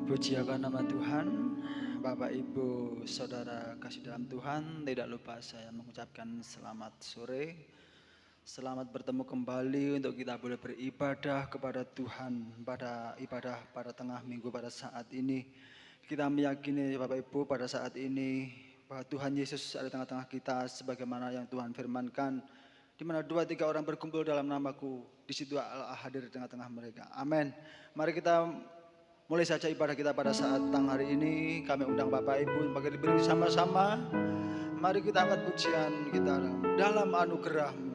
Puji akan nama Tuhan. Bapak, Ibu, Saudara kasih dalam Tuhan, tidak lupa saya mengucapkan selamat sore. Selamat bertemu kembali untuk kita boleh beribadah kepada Tuhan pada ibadah pada tengah minggu pada saat ini. Kita meyakini Bapak Ibu pada saat ini bahwa Tuhan Yesus ada di tengah-tengah kita sebagaimana yang Tuhan firmankan. Di mana 2-3 orang berkumpul dalam namaku, di situ Allah hadir di tengah-tengah mereka. Amin. Mari kita mulai saja ibadah kita pada saat petang hari ini. Kami undang Bapak Ibu bagi berdiri sama-sama. Mari kita angkat pujian kita dalam anugerah-Mu.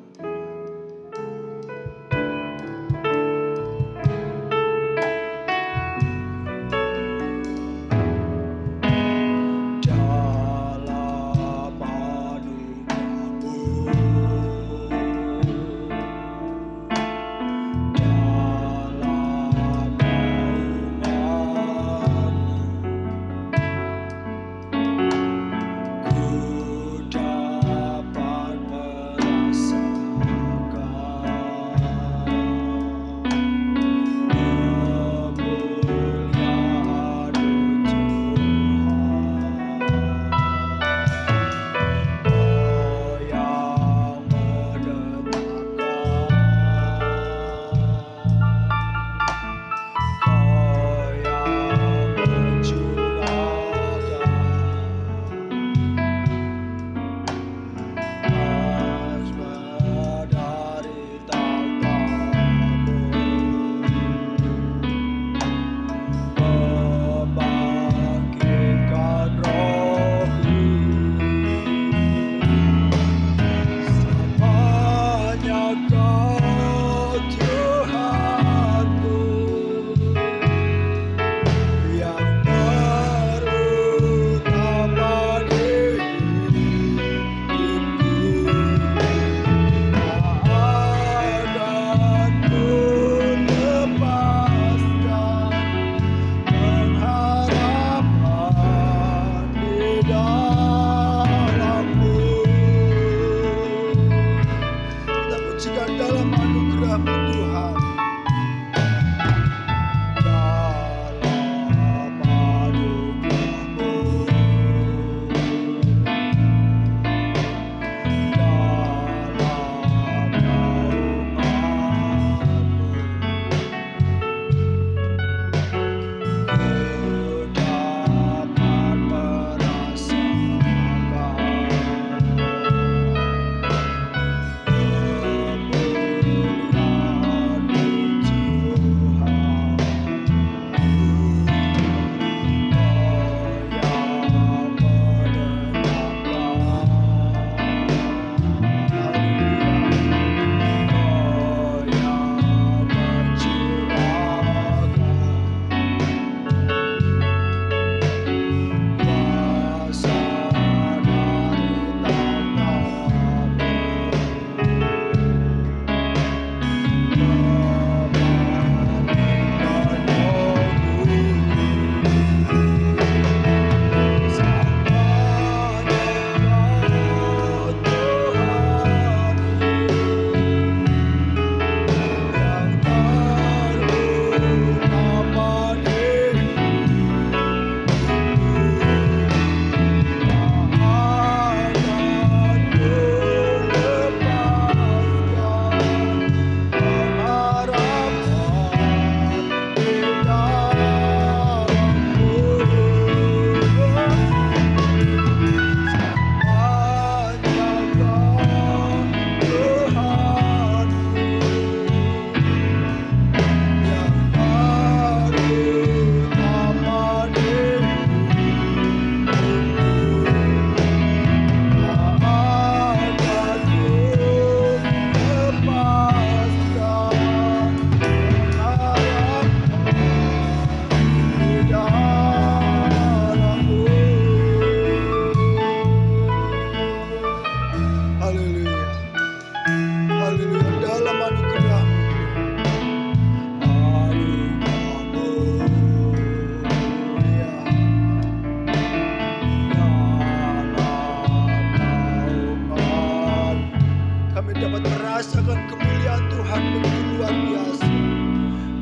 Tuhan begitu luar biasa.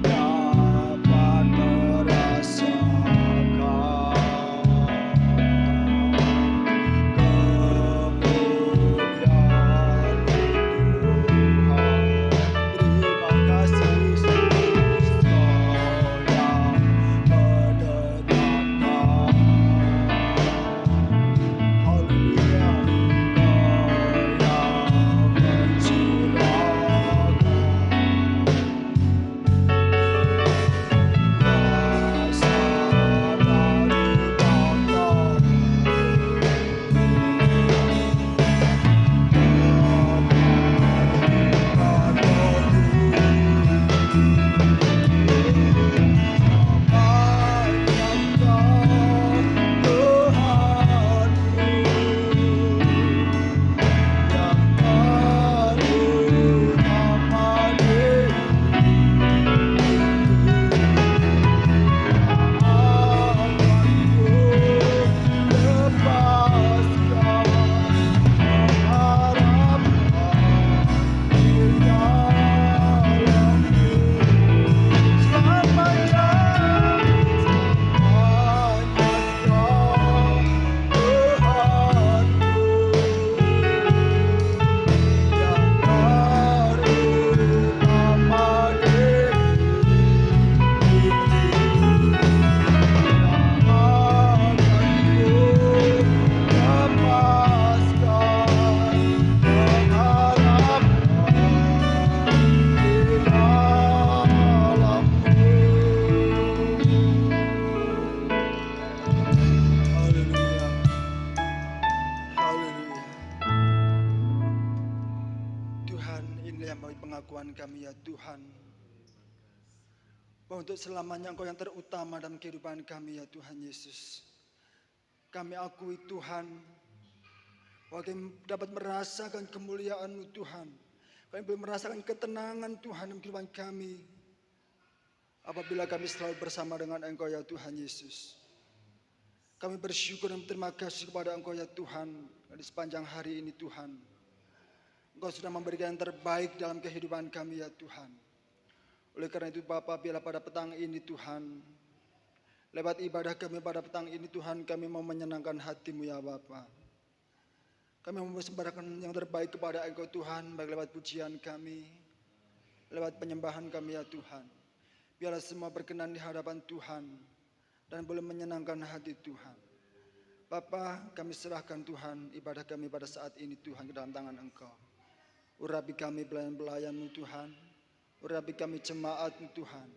Dapat merasa Inilah yang bagi pengakuan kami ya Tuhan, bahwa untuk selamanya Engkau yang terutama dalam kehidupan kami ya Tuhan Yesus. Kami akui Tuhan, bahwa kami dapat merasakan kemuliaan-Mu Tuhan. Kami boleh merasakan ketenangan Tuhan dalam kehidupan kami, apabila kami selalu bersama dengan Engkau ya Tuhan Yesus. Kami bersyukur dan berterima kasih kepada Engkau ya Tuhan, di sepanjang hari ini Tuhan. Engkau sudah memberikan yang terbaik dalam kehidupan kami ya Tuhan. Oleh karena itu Bapa, biarlah pada petang ini Tuhan, lewat ibadah kami pada petang ini Tuhan, kami mau menyenangkan hati-Mu ya Bapa. Kami mau mempersembahkan yang terbaik kepada Engkau Tuhan, baik lewat pujian kami, lewat penyembahan kami ya Tuhan. Biarlah semua berkenan di hadapan Tuhan, dan boleh menyenangkan hati Tuhan. Bapa, kami serahkan Tuhan ibadah kami pada saat ini Tuhan ke dalam tangan Engkau. Urapi kami pelayan-pelayan-Mu Tuhan, urapi kami jemaat-Mu Tuhan.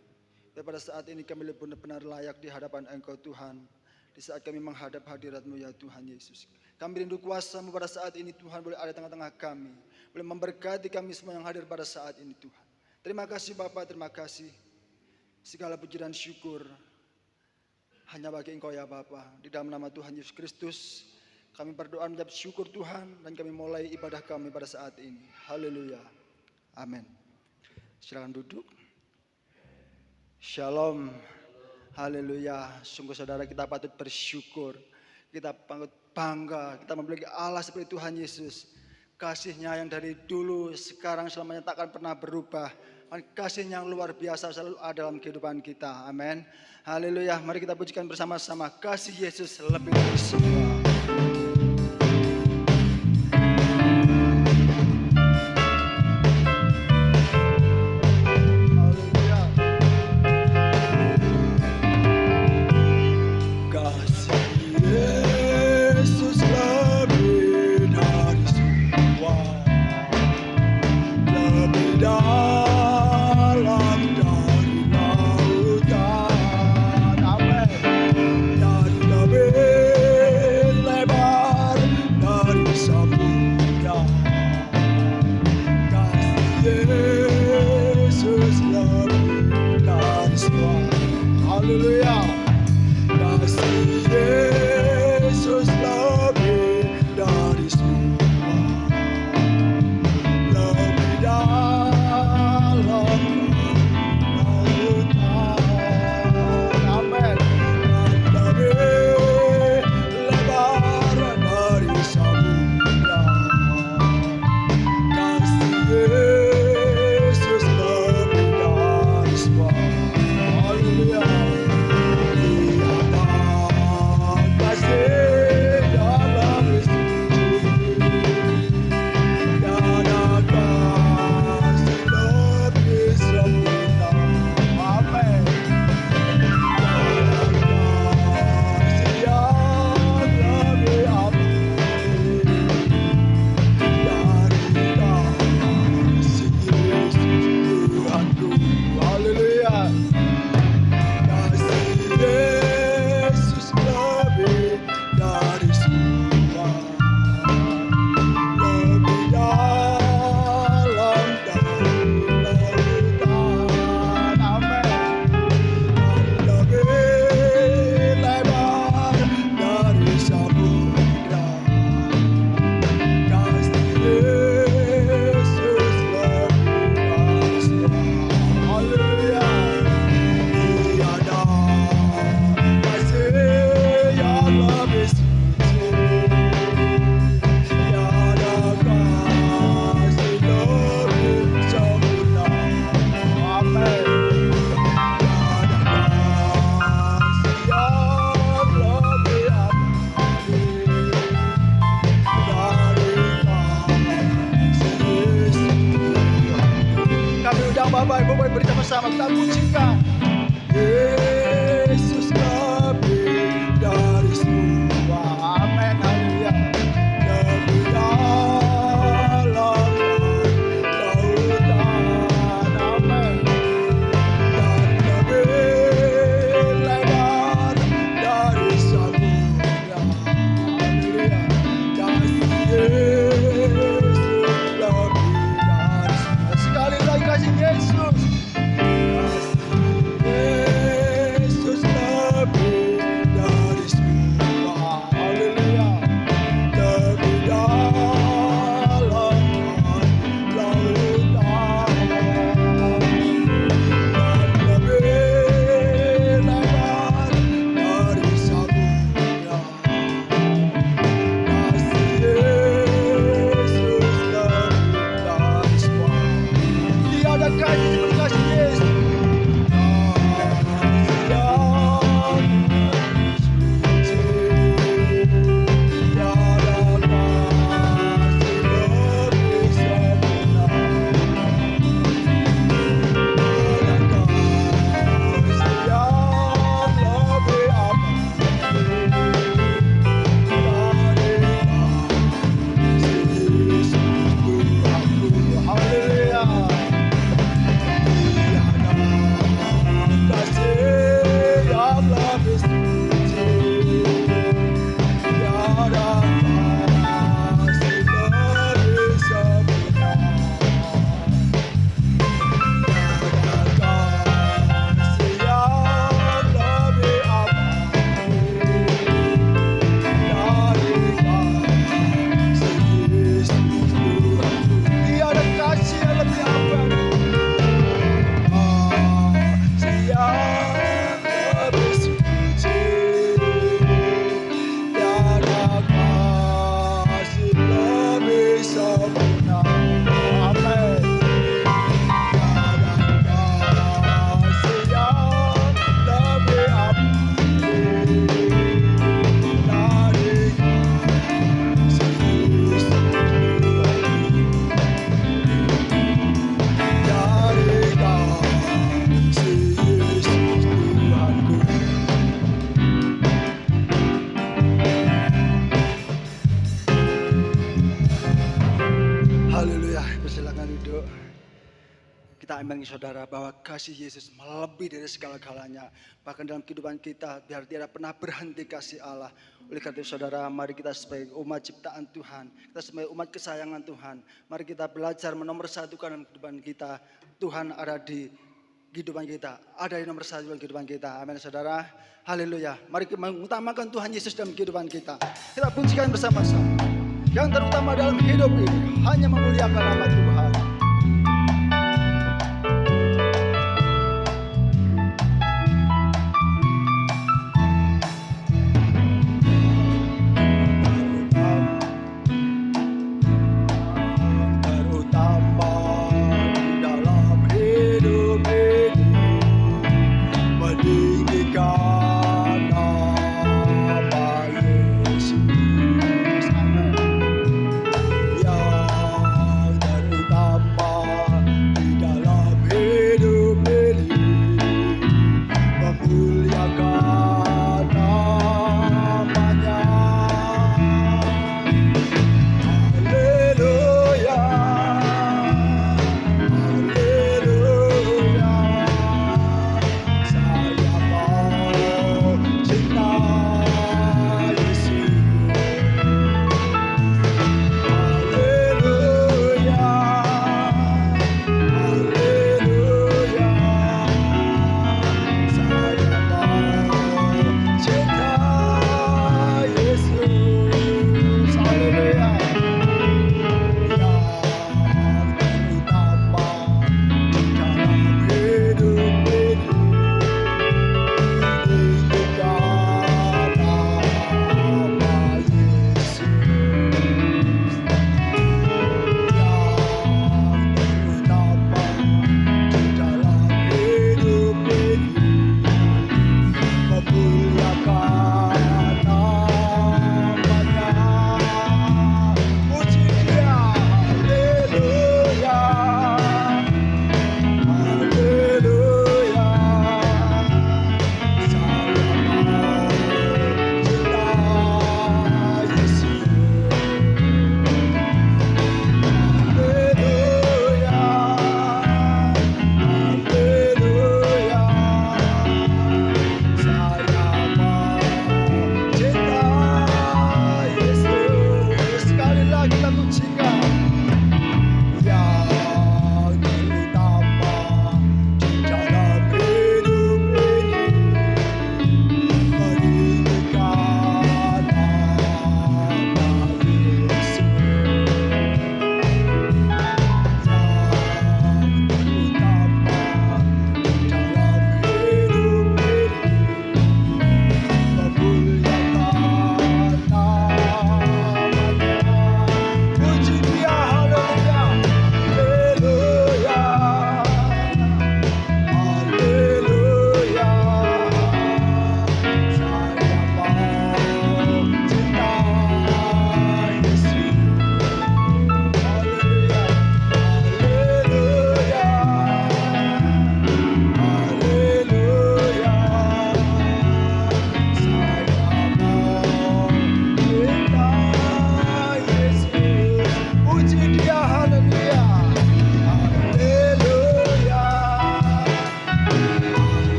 Dan pada saat ini kami benar-benar layak di hadapan Engkau Tuhan, di saat kami menghadap hadirat-Mu ya Tuhan Yesus. Kami rindu kuasa-Mu pada saat ini Tuhan, boleh ada di tengah-tengah kami, boleh memberkati kami semua yang hadir pada saat ini Tuhan. Terima kasih Bapa, terima kasih. Segala puji dan syukur hanya bagi Engkau ya Bapa. Di dalam nama Tuhan Yesus Kristus kami berdoa menjawab syukur Tuhan, dan kami mulai ibadah kami pada saat ini. Haleluya. Amin. Silakan duduk. Shalom. Haleluya. Sungguh saudara, kita patut bersyukur. Kita patut bangga. Kita memiliki Allah seperti Tuhan Yesus. Kasih-Nya yang dari dulu, sekarang, selamanya tak akan pernah berubah. Kasih-Nya yang luar biasa selalu ada dalam kehidupan kita. Amin. Haleluya. Mari kita pujikan bersama-sama. Kasih Yesus lebih dari semua. Bapak Ibu boleh bersama-sama kita pujikan. Yesus lebih dari semua. Amin. Haleluya. Lebih dalam lautan. Amin. Dan lebih lebar dari samudra. Haleluya. Kasih Yesus lebih dari semua. Yesus. Yesus lebih dari semua. Haleluya. Lebih dalam lautan dan lebih lebar dari samudra. Kasih Yesus lebih dari semua. Tiada kasih seperti kasih Yesus. Haleluya, silakan duduk. Kita imani saudara bahwa kasih Yesus melebihi dari segala-galanya. Bahkan dalam kehidupan kita biar tidak pernah berhenti kasih Allah. Oleh karena itu saudara, mari kita sebagai umat ciptaan Tuhan, kita sebagai umat kesayangan Tuhan, mari kita belajar menomorsatukan dalam kehidupan kita. Tuhan ada di kehidupan kita, ada di nomor satu dalam kehidupan kita. Amin saudara. Haleluya. Mari kita mengutamakan Tuhan Yesus dalam kehidupan kita. Kita pujikan bersama-sama. Yang terutama dalam hidup ini hanya memuliakan nama Tuhan. Terutama di dalam hidup ini meninggikan nama Yesus. Amin. Yang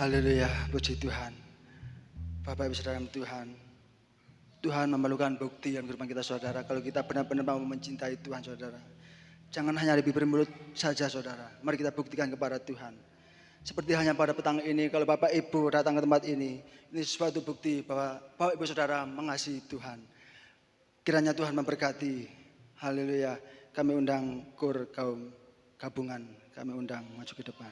Haleluya, puji Tuhan. Bapak Ibu Saudara Tuhan, Tuhan memerlukan bukti dalam kehidupan kita saudara. Kalau kita benar-benar mau mencintai Tuhan saudara. Jangan hanya di bibir mulut saja saudara. Mari kita buktikan kepada Tuhan. Seperti hanya pada petang ini, kalau Bapak Ibu datang ke tempat ini suatu bukti bahwa Bapak Ibu Saudara mengasihi Tuhan. Kiranya Tuhan memberkati. Haleluya. Kami undang kur kaum gabungan, kami undang maju ke depan.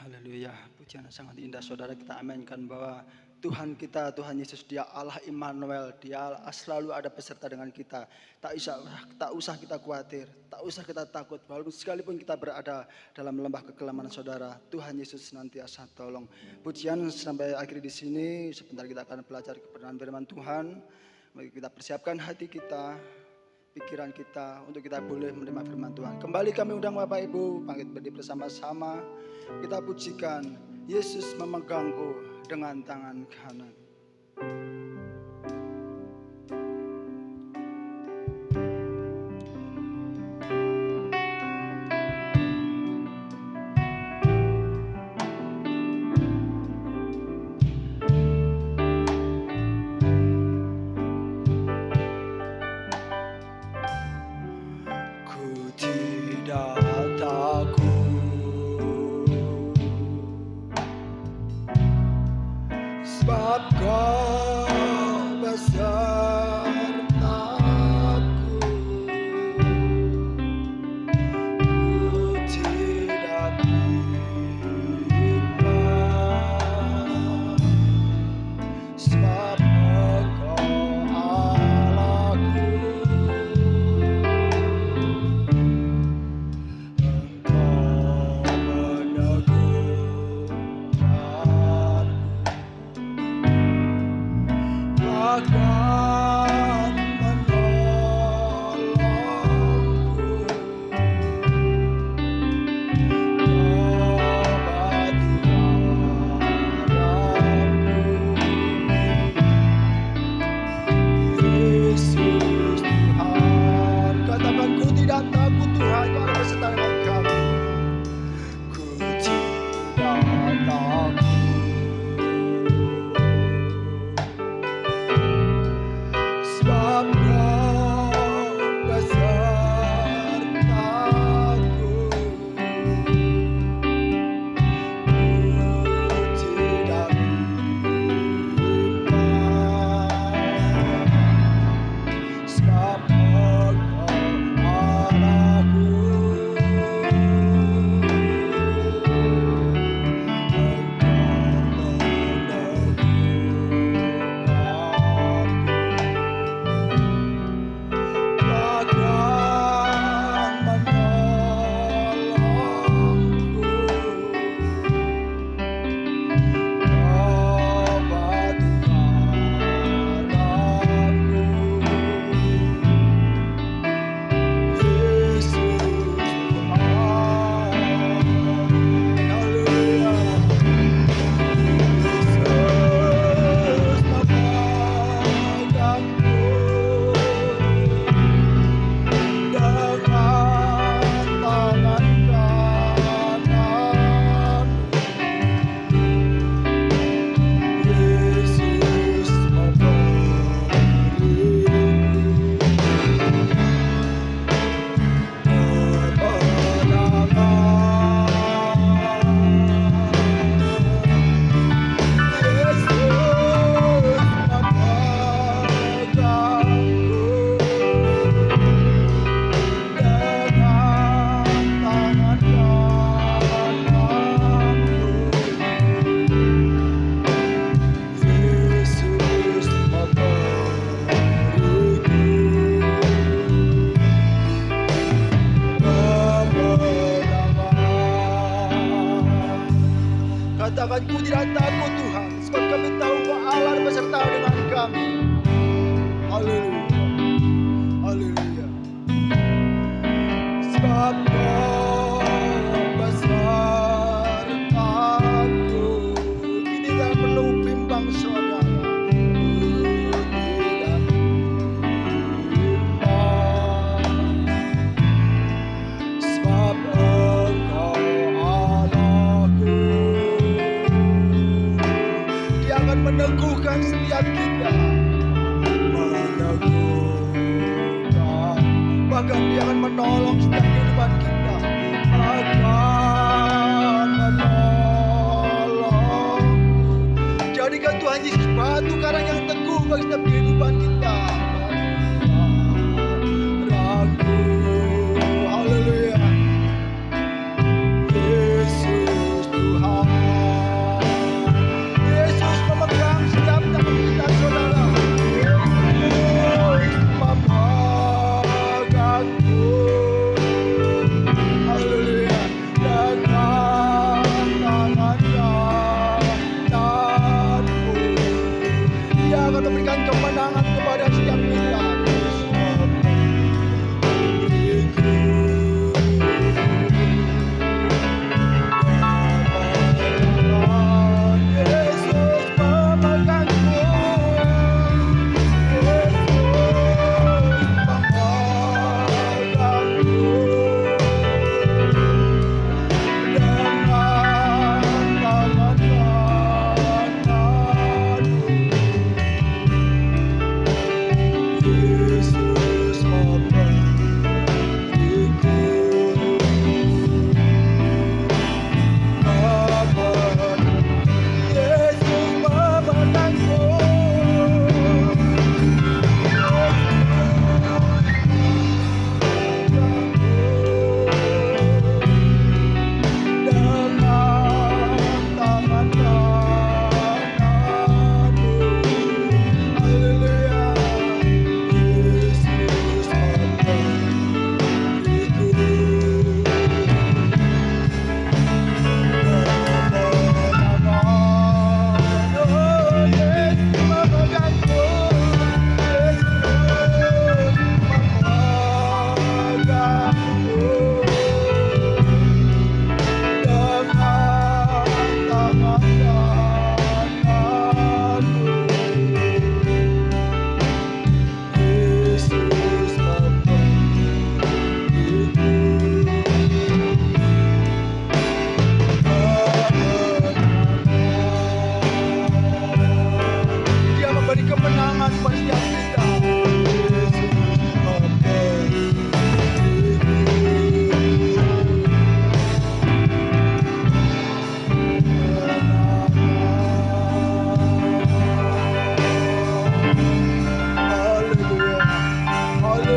Haleluya, pujian sangat indah saudara, kita aminkan bahwa Tuhan kita, Tuhan Yesus, Dia Allah Immanuel, Dia selalu ada beserta dengan kita. Tak usah kita khawatir, tak usah kita takut, walaupun sekalipun kita berada dalam lembah kekelaman saudara, Tuhan Yesus senantiasa tolong. Pujian sampai akhir di sini, sebentar kita akan belajar kebenaran firman Tuhan. Mari kita persiapkan hati kita, pikiran kita untuk kita boleh menerima firman Tuhan. Kembali kami undang Bapak Ibu bangkit berdiri bersama-sama. Kita pujikan Yesus memegangku dengan tangan kanan. Katakan, ku tidak takut Tuhan, sebab kami tahu bahwa Allah beserta dengan kami. Haleluya, haleluya. Sebab Kau besertaku, kini tak perlu bimbang saudara. Ku tidak bimbang, sebab Engkau Allahku. Dia akan meneguhkan setiap kita, meneguhkan, bahkan Dia akan menolong setiap kehidupan kita, akan menolong. Jadikan Tuhan Yesus batu karang yang teguh bagi setiap kehidupan kita. Ragu, haleluya. Yesus Tuhan.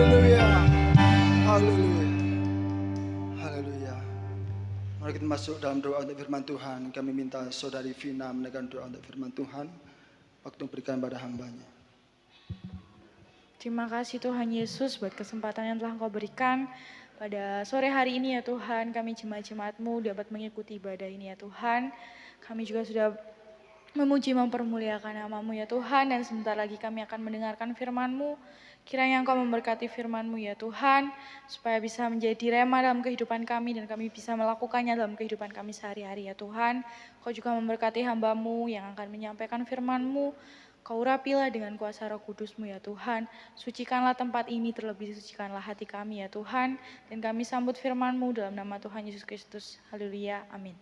Haleluya. Haleluya. Haleluya. Mari kita masuk dalam doa untuk firman Tuhan. Kami minta saudari Vina menaikkan doa untuk firman Tuhan. Waktu berikan pada hambanya. Terima kasih Tuhan Yesus buat kesempatan yang telah Engkau berikan pada sore hari ini ya Tuhan. Kami jemaat-jemaat-Mu dapat mengikuti ibadah ini ya Tuhan. Kami juga sudah memuji mempermuliakan nama-Mu ya Tuhan. Dan sebentar lagi kami akan mendengarkan firman-Mu. Kiranya Engkau memberkati firman-Mu ya Tuhan. Supaya bisa menjadi rema dalam kehidupan kami dan kami bisa melakukannya dalam kehidupan kami sehari-hari ya Tuhan. Engkau juga memberkati hamba-Mu yang akan menyampaikan firman-Mu. Kau urapilah dengan kuasa Roh Kudus-Mu ya Tuhan. Sucikanlah tempat ini, terlebih sucikanlah hati kami ya Tuhan. Dan kami sambut firman-Mu dalam nama Tuhan Yesus Kristus. Haleluya. Amin.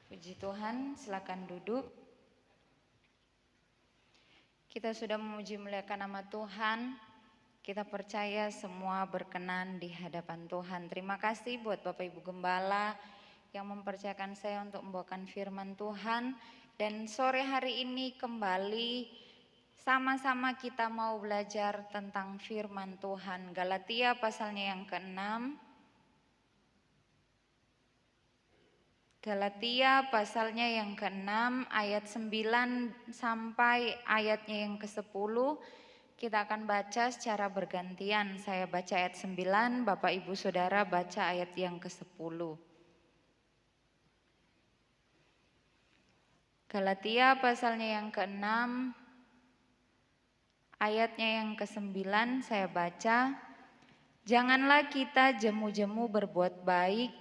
Puji Tuhan, silakan duduk. Kita sudah memuji muliakan nama Tuhan. Kita percaya semua berkenan di hadapan Tuhan. Terima kasih buat Bapak Ibu Gembala yang mempercayakan saya untuk membawakan firman Tuhan. Dan sore hari ini kembali sama-sama kita mau belajar tentang firman Tuhan. Galatia pasalnya yang ke-6. Galatia pasalnya yang ke-6 ayat 9 sampai ayatnya yang ke-10. Kita akan baca secara bergantian. Saya baca ayat 9, Bapak Ibu Saudara baca ayat yang ke-10. Galatia pasalnya yang ke-6 ayatnya yang ke-9 saya baca. Janganlah kita jemu-jemu berbuat baik,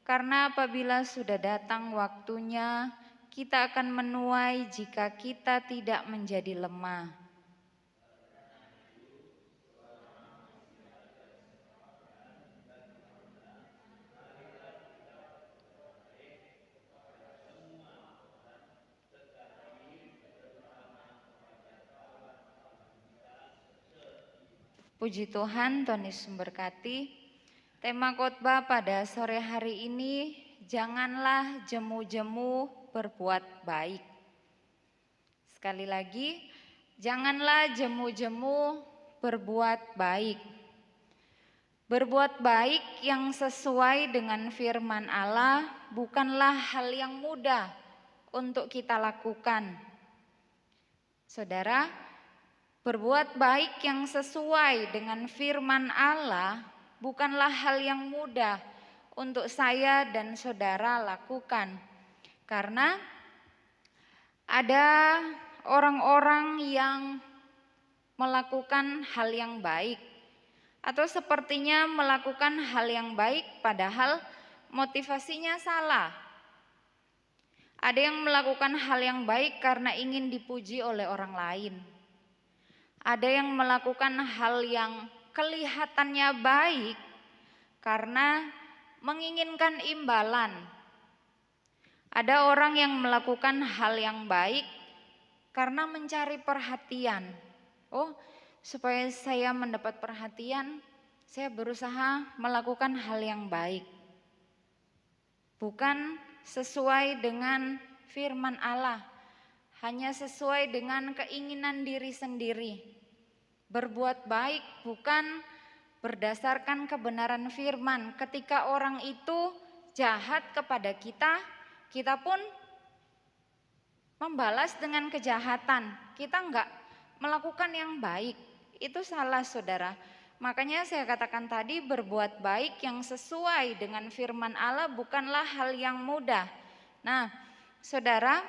karena apabila sudah datang waktunya kita akan menuai jika kita tidak menjadi lemah. Puji Tuhan, Tuhan Yesus memberkati. Tema khotbah pada sore hari ini, janganlah jemu-jemu berbuat baik. Sekali lagi, janganlah jemu-jemu berbuat baik. Berbuat baik yang sesuai dengan firman Allah bukanlah hal yang mudah untuk kita lakukan. Saudara, berbuat baik yang sesuai dengan firman Allah bukanlah hal yang mudah untuk saya dan saudara lakukan. Karena ada orang-orang yang melakukan hal yang baik atau sepertinya melakukan hal yang baik padahal motivasinya salah. Ada yang melakukan hal yang baik karena ingin dipuji oleh orang lain. Ada yang melakukan hal yang kelihatannya baik karena menginginkan imbalan. Ada orang yang melakukan hal yang baik karena mencari perhatian. Oh, supaya saya mendapat perhatian, saya berusaha melakukan hal yang baik. Bukan sesuai dengan firman Allah, hanya sesuai dengan keinginan diri sendiri. Berbuat baik bukan berdasarkan kebenaran firman. Ketika orang itu jahat kepada kita, kita pun membalas dengan kejahatan. Kita enggak melakukan yang baik. Itu salah, saudara. Makanya saya katakan tadi, berbuat baik yang sesuai dengan firman Allah bukanlah hal yang mudah. Nah, saudara,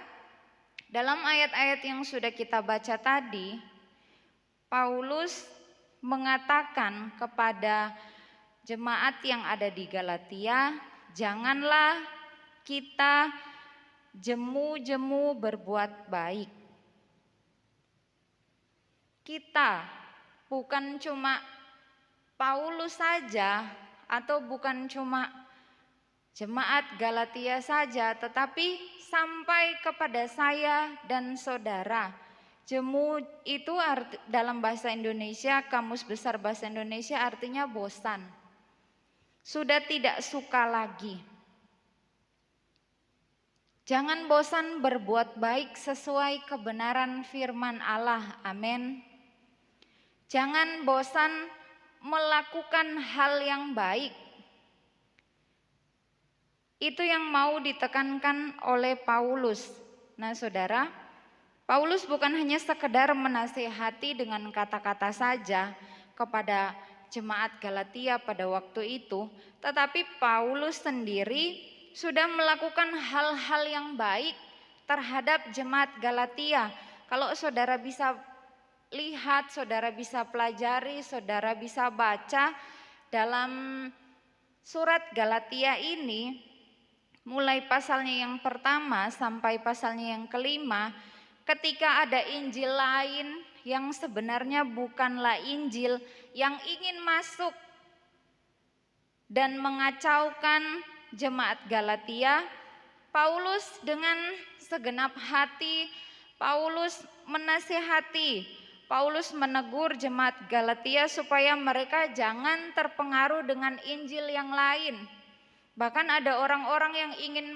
dalam ayat-ayat yang sudah kita baca tadi, Paulus mengatakan kepada jemaat yang ada di Galatia, janganlah kita jemu-jemu berbuat baik. Kita, bukan cuma Paulus saja atau bukan cuma jemaat Galatia saja, tetapi sampai kepada saya dan saudara. Jemu itu dalam bahasa Indonesia, Kamus Besar Bahasa Indonesia artinya bosan. Sudah tidak suka lagi. Jangan bosan berbuat baik sesuai kebenaran firman Allah. Amin. Jangan bosan melakukan hal yang baik. Itu yang mau ditekankan oleh Paulus. Nah saudara, Paulus bukan hanya sekedar menasihati dengan kata-kata saja kepada jemaat Galatia pada waktu itu, tetapi Paulus sendiri sudah melakukan hal-hal yang baik terhadap jemaat Galatia. Kalau saudara bisa lihat, saudara bisa pelajari, saudara bisa baca dalam surat Galatia ini, mulai pasalnya yang pertama sampai pasalnya yang kelima, ketika ada Injil lain yang sebenarnya bukanlah Injil, yang ingin masuk dan mengacaukan jemaat Galatia, Paulus dengan segenap hati, Paulus menasihati, Paulus menegur jemaat Galatia supaya mereka jangan terpengaruh dengan Injil yang lain. Bahkan ada orang-orang yang ingin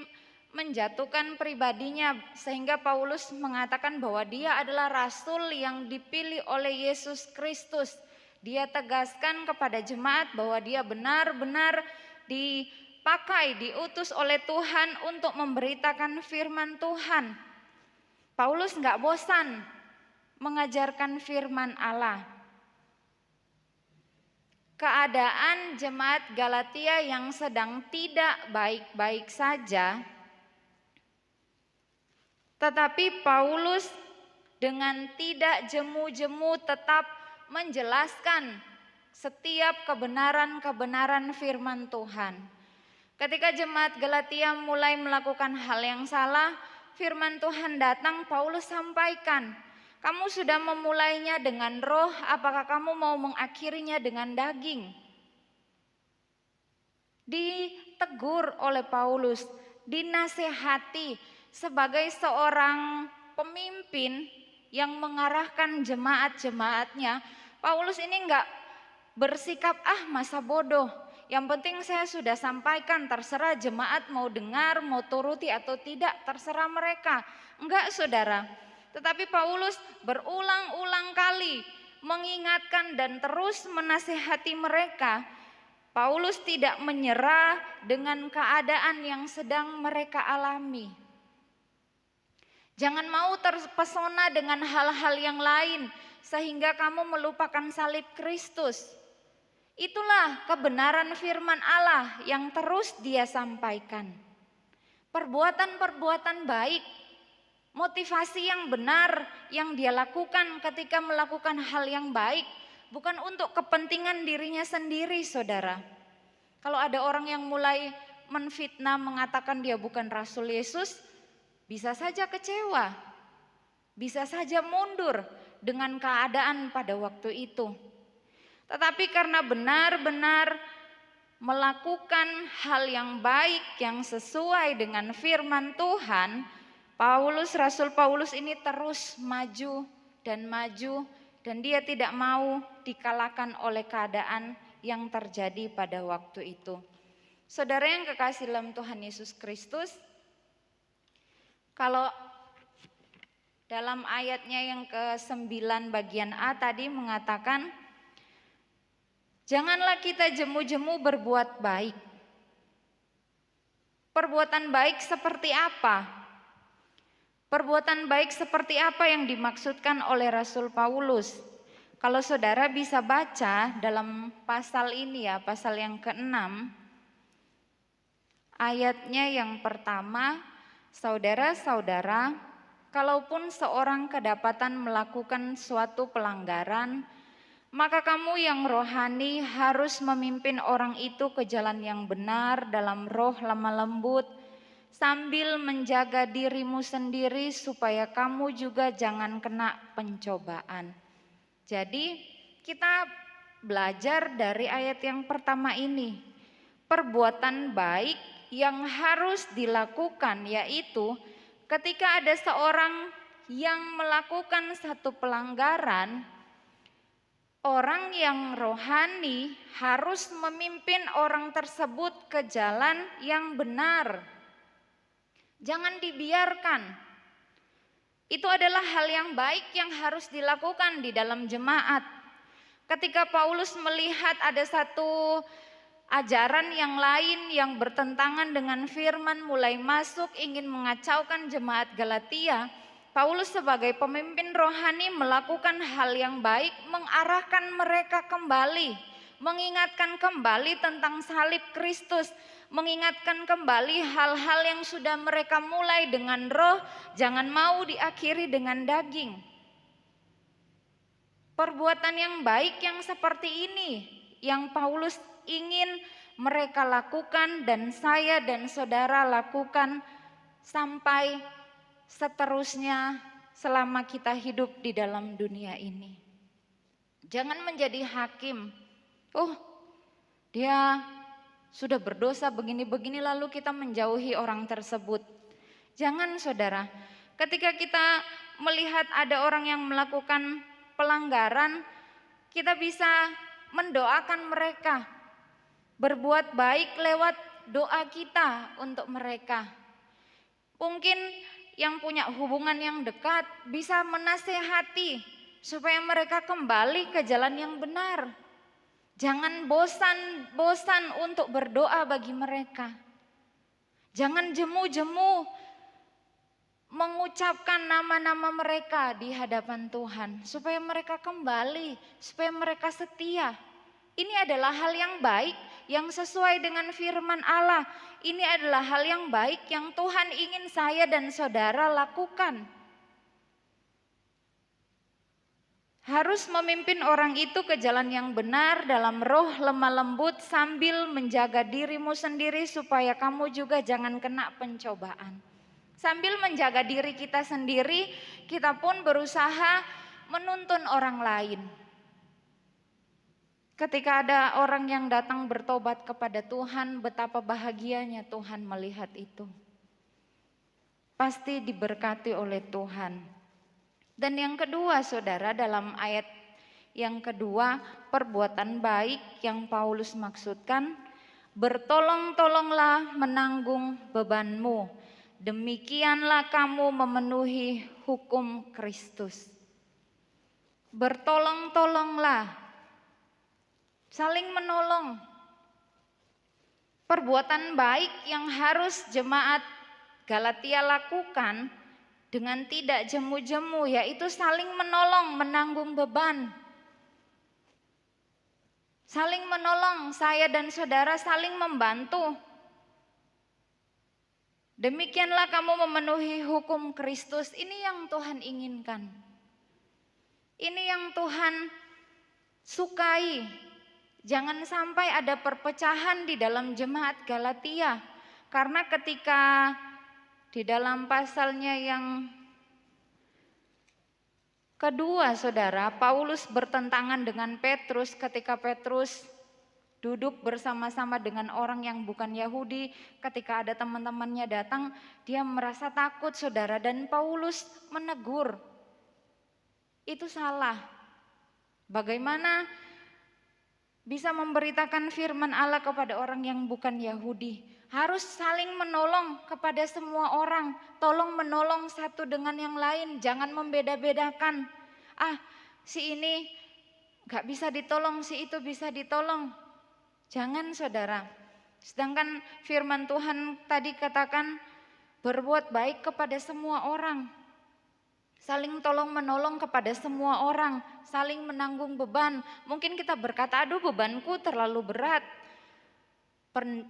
menjatuhkan pribadinya, sehingga Paulus mengatakan bahwa dia adalah rasul yang dipilih oleh Yesus Kristus. Dia tegaskan kepada jemaat bahwa dia benar-benar dipakai, diutus oleh Tuhan untuk memberitakan firman Tuhan. Paulus nggak bosan mengajarkan firman Allah. Keadaan jemaat Galatia yang sedang tidak baik-baik saja, tetapi Paulus dengan tidak jemu-jemu tetap menjelaskan setiap kebenaran-kebenaran firman Tuhan. Ketika jemaat Galatia mulai melakukan hal yang salah, firman Tuhan datang, Paulus sampaikan, kamu sudah memulainya dengan roh, apakah kamu mau mengakhirinya dengan daging? Ditegur oleh Paulus, dinasehati sebagai seorang pemimpin yang mengarahkan jemaat-jemaatnya. Paulus ini enggak bersikap masa bodoh, yang penting saya sudah sampaikan, terserah jemaat mau dengar, mau turuti atau tidak, terserah mereka. Enggak saudara. Tetapi Paulus berulang-ulang kali mengingatkan dan terus menasihati mereka. Paulus tidak menyerah dengan keadaan yang sedang mereka alami. Jangan mau terpesona dengan hal-hal yang lain sehingga kamu melupakan salib Kristus. Itulah kebenaran firman Allah yang terus dia sampaikan. Perbuatan-perbuatan baik, motivasi yang benar yang dia lakukan ketika melakukan hal yang baik, bukan untuk kepentingan dirinya sendiri saudara. Kalau ada orang yang mulai menfitnah mengatakan dia bukan Rasul Yesus, bisa saja kecewa, bisa saja mundur dengan keadaan pada waktu itu. Tetapi karena benar-benar melakukan hal yang baik yang sesuai dengan firman Tuhan, Rasul Paulus ini terus maju dan dia tidak mau dikalahkan oleh keadaan yang terjadi pada waktu itu. Saudara yang kekasih dalam Tuhan Yesus Kristus, kalau dalam ayatnya yang ke-9 bagian A tadi mengatakan, janganlah kita jemu-jemu berbuat baik. Perbuatan baik seperti apa? Perbuatan baik seperti apa yang dimaksudkan oleh Rasul Paulus? Kalau saudara bisa baca dalam pasal ini ya, pasal yang ke-6, ayatnya yang pertama, saudara-saudara, kalaupun seorang kedapatan melakukan suatu pelanggaran, maka kamu yang rohani harus memimpin orang itu ke jalan yang benar dalam roh lemah lembut, sambil menjaga dirimu sendiri supaya kamu juga jangan kena pencobaan. Jadi kita belajar dari ayat yang pertama ini, perbuatan baik yang harus dilakukan, yaitu ketika ada seorang yang melakukan satu pelanggaran, orang yang rohani harus memimpin orang tersebut ke jalan yang benar. Jangan dibiarkan. Itu adalah hal yang baik yang harus dilakukan di dalam jemaat. Ketika Paulus melihat ada satu ajaran yang lain yang bertentangan dengan firman mulai masuk ingin mengacaukan jemaat Galatia, Paulus sebagai pemimpin rohani melakukan hal yang baik, mengarahkan mereka kembali, mengingatkan kembali tentang salib Kristus, mengingatkan kembali hal-hal yang sudah mereka mulai dengan roh, jangan mau diakhiri dengan daging. Perbuatan yang baik yang seperti ini yang Paulus ingin mereka lakukan dan saya dan saudara lakukan sampai seterusnya selama kita hidup di dalam dunia ini. Jangan menjadi hakim. Oh, dia sudah berdosa begini-begini lalu kita menjauhi orang tersebut. Jangan saudara, ketika kita melihat ada orang yang melakukan pelanggaran, kita bisa mendoakan mereka, berbuat baik lewat doa kita untuk mereka. Mungkin yang punya hubungan yang dekat bisa menasehati supaya mereka kembali ke jalan yang benar. Jangan bosan untuk berdoa bagi mereka. Jangan jemu-jemu mengucapkan nama-nama mereka di hadapan Tuhan supaya mereka kembali, supaya mereka setia. Ini adalah hal yang baik yang sesuai dengan firman Allah. Ini adalah hal yang baik yang Tuhan ingin saya dan saudara lakukan. Harus memimpin orang itu ke jalan yang benar dalam roh lemah lembut sambil menjaga dirimu sendiri supaya kamu juga jangan kena pencobaan. Sambil menjaga diri kita sendiri, kita pun berusaha menuntun orang lain. Ketika ada orang yang datang bertobat kepada Tuhan, betapa bahagianya Tuhan melihat itu. Pasti diberkati oleh Tuhan. Dan yang kedua saudara, dalam ayat yang kedua, perbuatan baik yang Paulus maksudkan, bertolong-tolonglah menanggung bebanmu. Demikianlah kamu memenuhi hukum Kristus. Bertolong-tolonglah, saling menolong. Perbuatan baik yang harus jemaat Galatia lakukan dengan tidak jemu-jemu, yaitu saling menolong, menanggung beban. Saling menolong, saya dan saudara saling membantu. Demikianlah kamu memenuhi hukum Kristus. Ini yang Tuhan inginkan. Ini yang Tuhan sukai. Jangan sampai ada perpecahan di dalam jemaat Galatia. Karena ketika di dalam pasalnya yang kedua saudara, Paulus bertentangan dengan Petrus ketika Petrus duduk bersama-sama dengan orang yang bukan Yahudi. Ketika ada teman-temannya datang, dia merasa takut saudara, dan Paulus menegur. Itu salah. Bagaimana bisa memberitakan firman Allah kepada orang yang bukan Yahudi? Harus saling menolong kepada semua orang. Tolong menolong satu dengan yang lain, jangan membeda-bedakan. Si ini gak bisa ditolong, si itu bisa ditolong. Jangan saudara. Sedangkan firman Tuhan tadi katakan berbuat baik kepada semua orang. Saling tolong menolong kepada semua orang. Saling menanggung beban. Mungkin kita berkata, aduh bebanku terlalu berat.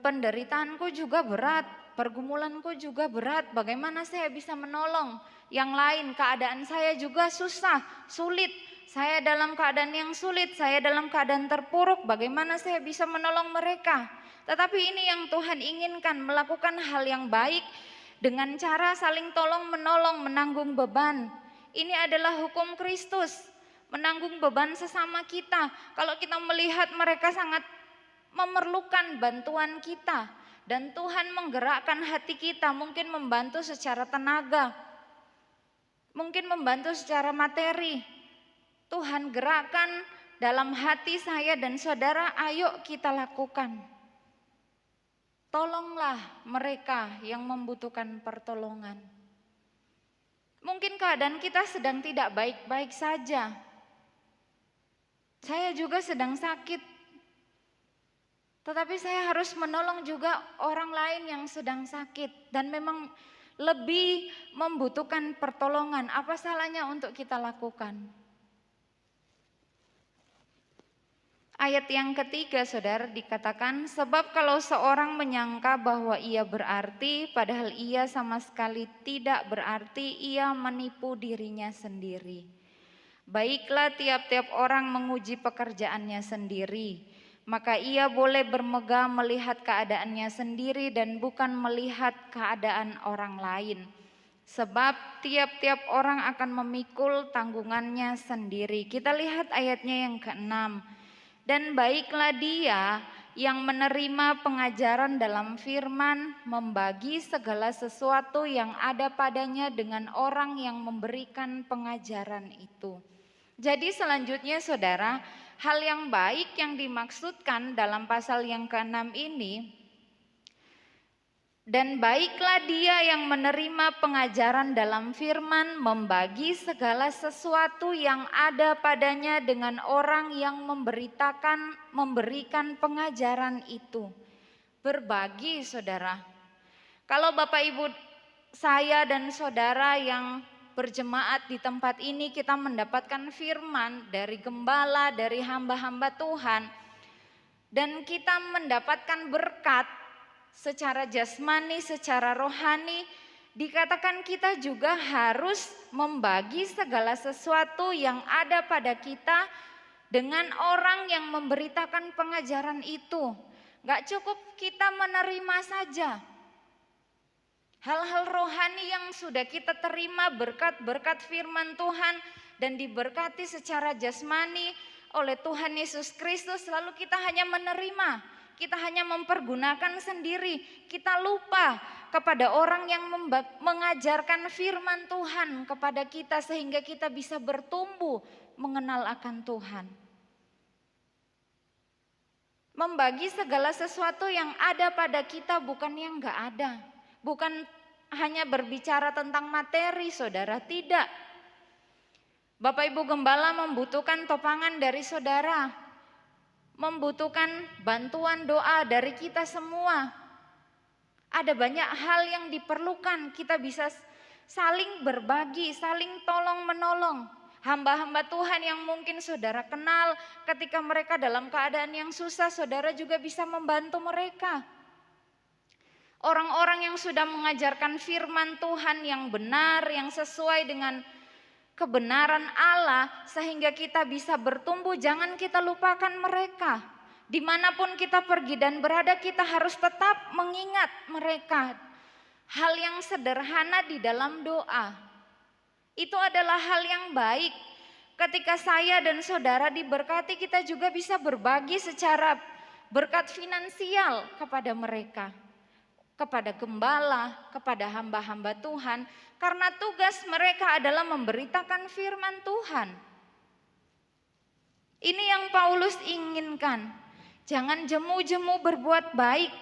Penderitaanku juga berat. Pergumulanku juga berat. Bagaimana saya bisa menolong yang lain? Keadaan saya juga susah, sulit. Saya dalam keadaan yang sulit, saya dalam keadaan terpuruk, bagaimana saya bisa menolong mereka? Tetapi ini yang Tuhan inginkan, melakukan hal yang baik dengan cara saling tolong menolong, menanggung beban. Ini adalah hukum Kristus, menanggung beban sesama kita. Kalau kita melihat mereka sangat memerlukan bantuan kita, dan Tuhan menggerakkan hati kita, mungkin membantu secara tenaga, mungkin membantu secara materi. Tuhan gerakkan dalam hati saya dan saudara, ayo kita lakukan. Tolonglah mereka yang membutuhkan pertolongan. Mungkin keadaan kita sedang tidak baik-baik saja. Saya juga sedang sakit, tetapi saya harus menolong juga orang lain yang sedang sakit dan memang lebih membutuhkan pertolongan. Apa salahnya untuk kita lakukan? Ayat yang ketiga, saudara, dikatakan, sebab kalau seorang menyangka bahwa ia berarti, padahal ia sama sekali tidak berarti, ia menipu dirinya sendiri. Baiklah, tiap-tiap orang menguji pekerjaannya sendiri, maka ia boleh bermegah melihat keadaannya sendiri dan bukan melihat keadaan orang lain. Sebab tiap-tiap orang akan memikul tanggungannya sendiri. Kita lihat ayatnya yang ke-6. Dan baiklah dia yang menerima pengajaran dalam firman, membagi segala sesuatu yang ada padanya dengan orang yang memberikan pengajaran itu. Jadi selanjutnya saudara, hal yang baik yang dimaksudkan dalam pasal yang ke-6 ini, dan baiklah dia yang menerima pengajaran dalam firman, membagi segala sesuatu yang ada padanya dengan orang yang memberikan pengajaran itu. Berbagi, saudara. Kalau Bapak Ibu saya dan saudara yang berjemaat di tempat ini, kita mendapatkan firman dari gembala, dari hamba-hamba Tuhan, dan kita mendapatkan berkat secara jasmani, secara rohani, dikatakan kita juga harus membagi segala sesuatu yang ada pada kita dengan orang yang memberitakan pengajaran itu. Gak cukup kita menerima saja. Hal-hal rohani yang sudah kita terima, berkat-berkat firman Tuhan dan diberkati secara jasmani oleh Tuhan Yesus Kristus, lalu kita hanya menerima. Kita hanya mempergunakan sendiri, kita lupa kepada orang yang mengajarkan firman Tuhan kepada kita sehingga kita bisa bertumbuh mengenal akan Tuhan. Membagi segala sesuatu yang ada pada kita, bukan yang gak ada. Bukan hanya berbicara tentang materi, saudara, tidak. Bapak Ibu Gembala membutuhkan topangan dari saudara, membutuhkan bantuan doa dari kita semua. Ada banyak hal yang diperlukan, kita bisa saling berbagi, saling tolong menolong. Hamba-hamba Tuhan yang mungkin saudara kenal, ketika mereka dalam keadaan yang susah, saudara juga bisa membantu mereka. Orang-orang yang sudah mengajarkan firman Tuhan yang benar, yang sesuai dengan kebenaran Allah sehingga kita bisa bertumbuh, jangan kita lupakan mereka. Dimanapun kita pergi dan berada, kita harus tetap mengingat mereka. Hal yang sederhana di dalam doa, itu adalah hal yang baik. Ketika saya dan saudara diberkati, kita juga bisa berbagi secara berkat finansial kepada mereka, kepada gembala, kepada hamba-hamba Tuhan, karena tugas mereka adalah memberitakan firman Tuhan. Ini yang Paulus inginkan. Jangan jemu-jemu berbuat baik,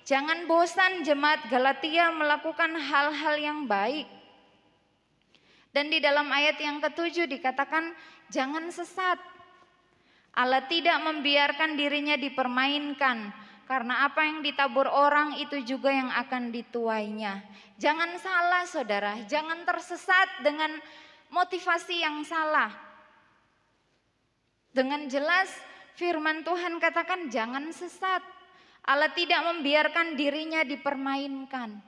jangan bosan jemaat Galatia melakukan hal-hal yang baik. Dan di dalam ayat yang ke-7 dikatakan jangan sesat. Allah tidak membiarkan dirinya dipermainkan, karena apa yang ditabur orang itu juga yang akan dituainya. Jangan salah saudara, jangan tersesat dengan motivasi yang salah. Dengan jelas firman Tuhan katakan jangan sesat. Allah tidak membiarkan dirinya dipermainkan.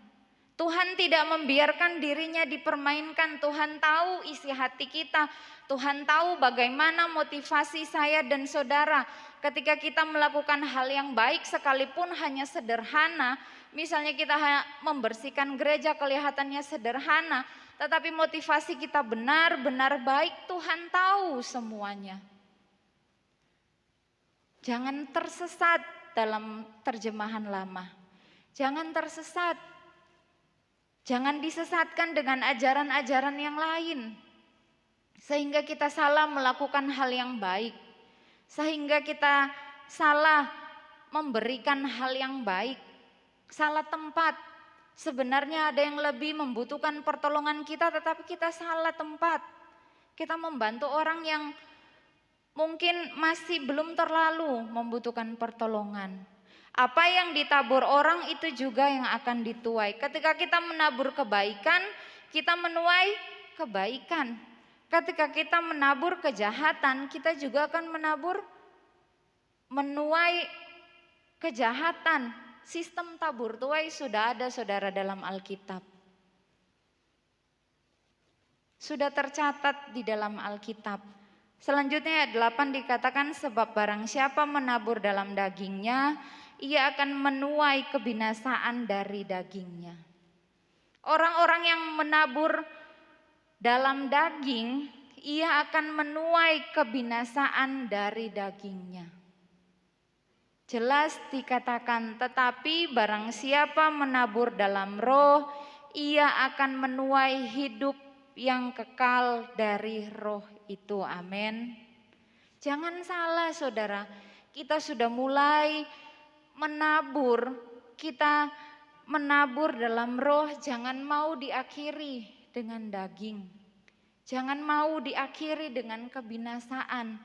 Tuhan tidak membiarkan dirinya dipermainkan. Tuhan tahu isi hati kita. Tuhan tahu bagaimana motivasi saya dan saudara ketika kita melakukan hal yang baik sekalipun hanya sederhana. Misalnya kita membersihkan gereja kelihatannya sederhana, tetapi motivasi kita benar-benar baik, Tuhan tahu semuanya. Jangan tersesat dalam terjemahan lama. Jangan tersesat. Jangan disesatkan dengan ajaran-ajaran yang lain. Sehingga kita salah melakukan hal yang baik. Sehingga kita salah memberikan hal yang baik. Salah tempat. Sebenarnya ada yang lebih membutuhkan pertolongan kita, tetapi kita salah tempat. Kita membantu orang yang mungkin masih belum terlalu membutuhkan pertolongan. Apa yang ditabur orang itu juga yang akan dituai. Ketika kita menabur kebaikan, kita menuai kebaikan. Ketika kita menabur kejahatan, kita juga akan menuai kejahatan. Sistem tabur tuai sudah ada saudara dalam Alkitab. Sudah tercatat di dalam Alkitab. Selanjutnya ayat 8 dikatakan, sebab barang siapa menabur dalam dagingnya, ia akan menuai kebinasaan dari dagingnya. Orang-orang yang menabur dalam daging, ia akan menuai kebinasaan dari dagingnya. Jelas dikatakan, tetapi barang siapa menabur dalam roh, ia akan menuai hidup yang kekal dari roh itu. Amin. Jangan salah saudara, kita sudah mulai menabur, kita menabur dalam roh, jangan mau diakhiri dengan daging. Jangan mau diakhiri dengan kebinasaan.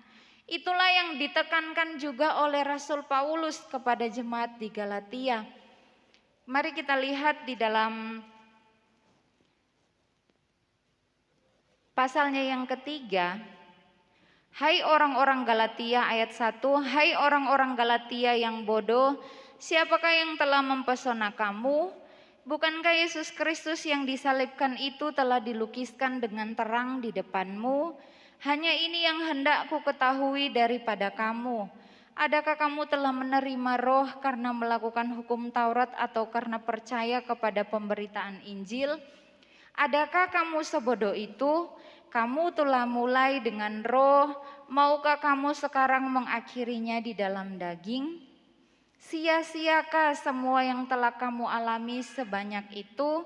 Itulah yang ditekankan juga oleh Rasul Paulus kepada jemaat di Galatia. Mari kita lihat di dalam pasalnya yang ketiga. Hai orang-orang Galatia ayat 1, hai orang-orang Galatia yang bodoh, siapakah yang telah mempesona kamu? Bukankah Yesus Kristus yang disalibkan itu telah dilukiskan dengan terang di depanmu? Hanya ini yang hendak ku ketahui daripada kamu. Adakah kamu telah menerima roh karena melakukan hukum Taurat atau karena percaya kepada pemberitaan Injil? Adakah kamu sebodoh itu? Kamu telah mulai dengan roh, maukah kamu sekarang mengakhirinya di dalam daging? Sia-siakah semua yang telah kamu alami sebanyak itu?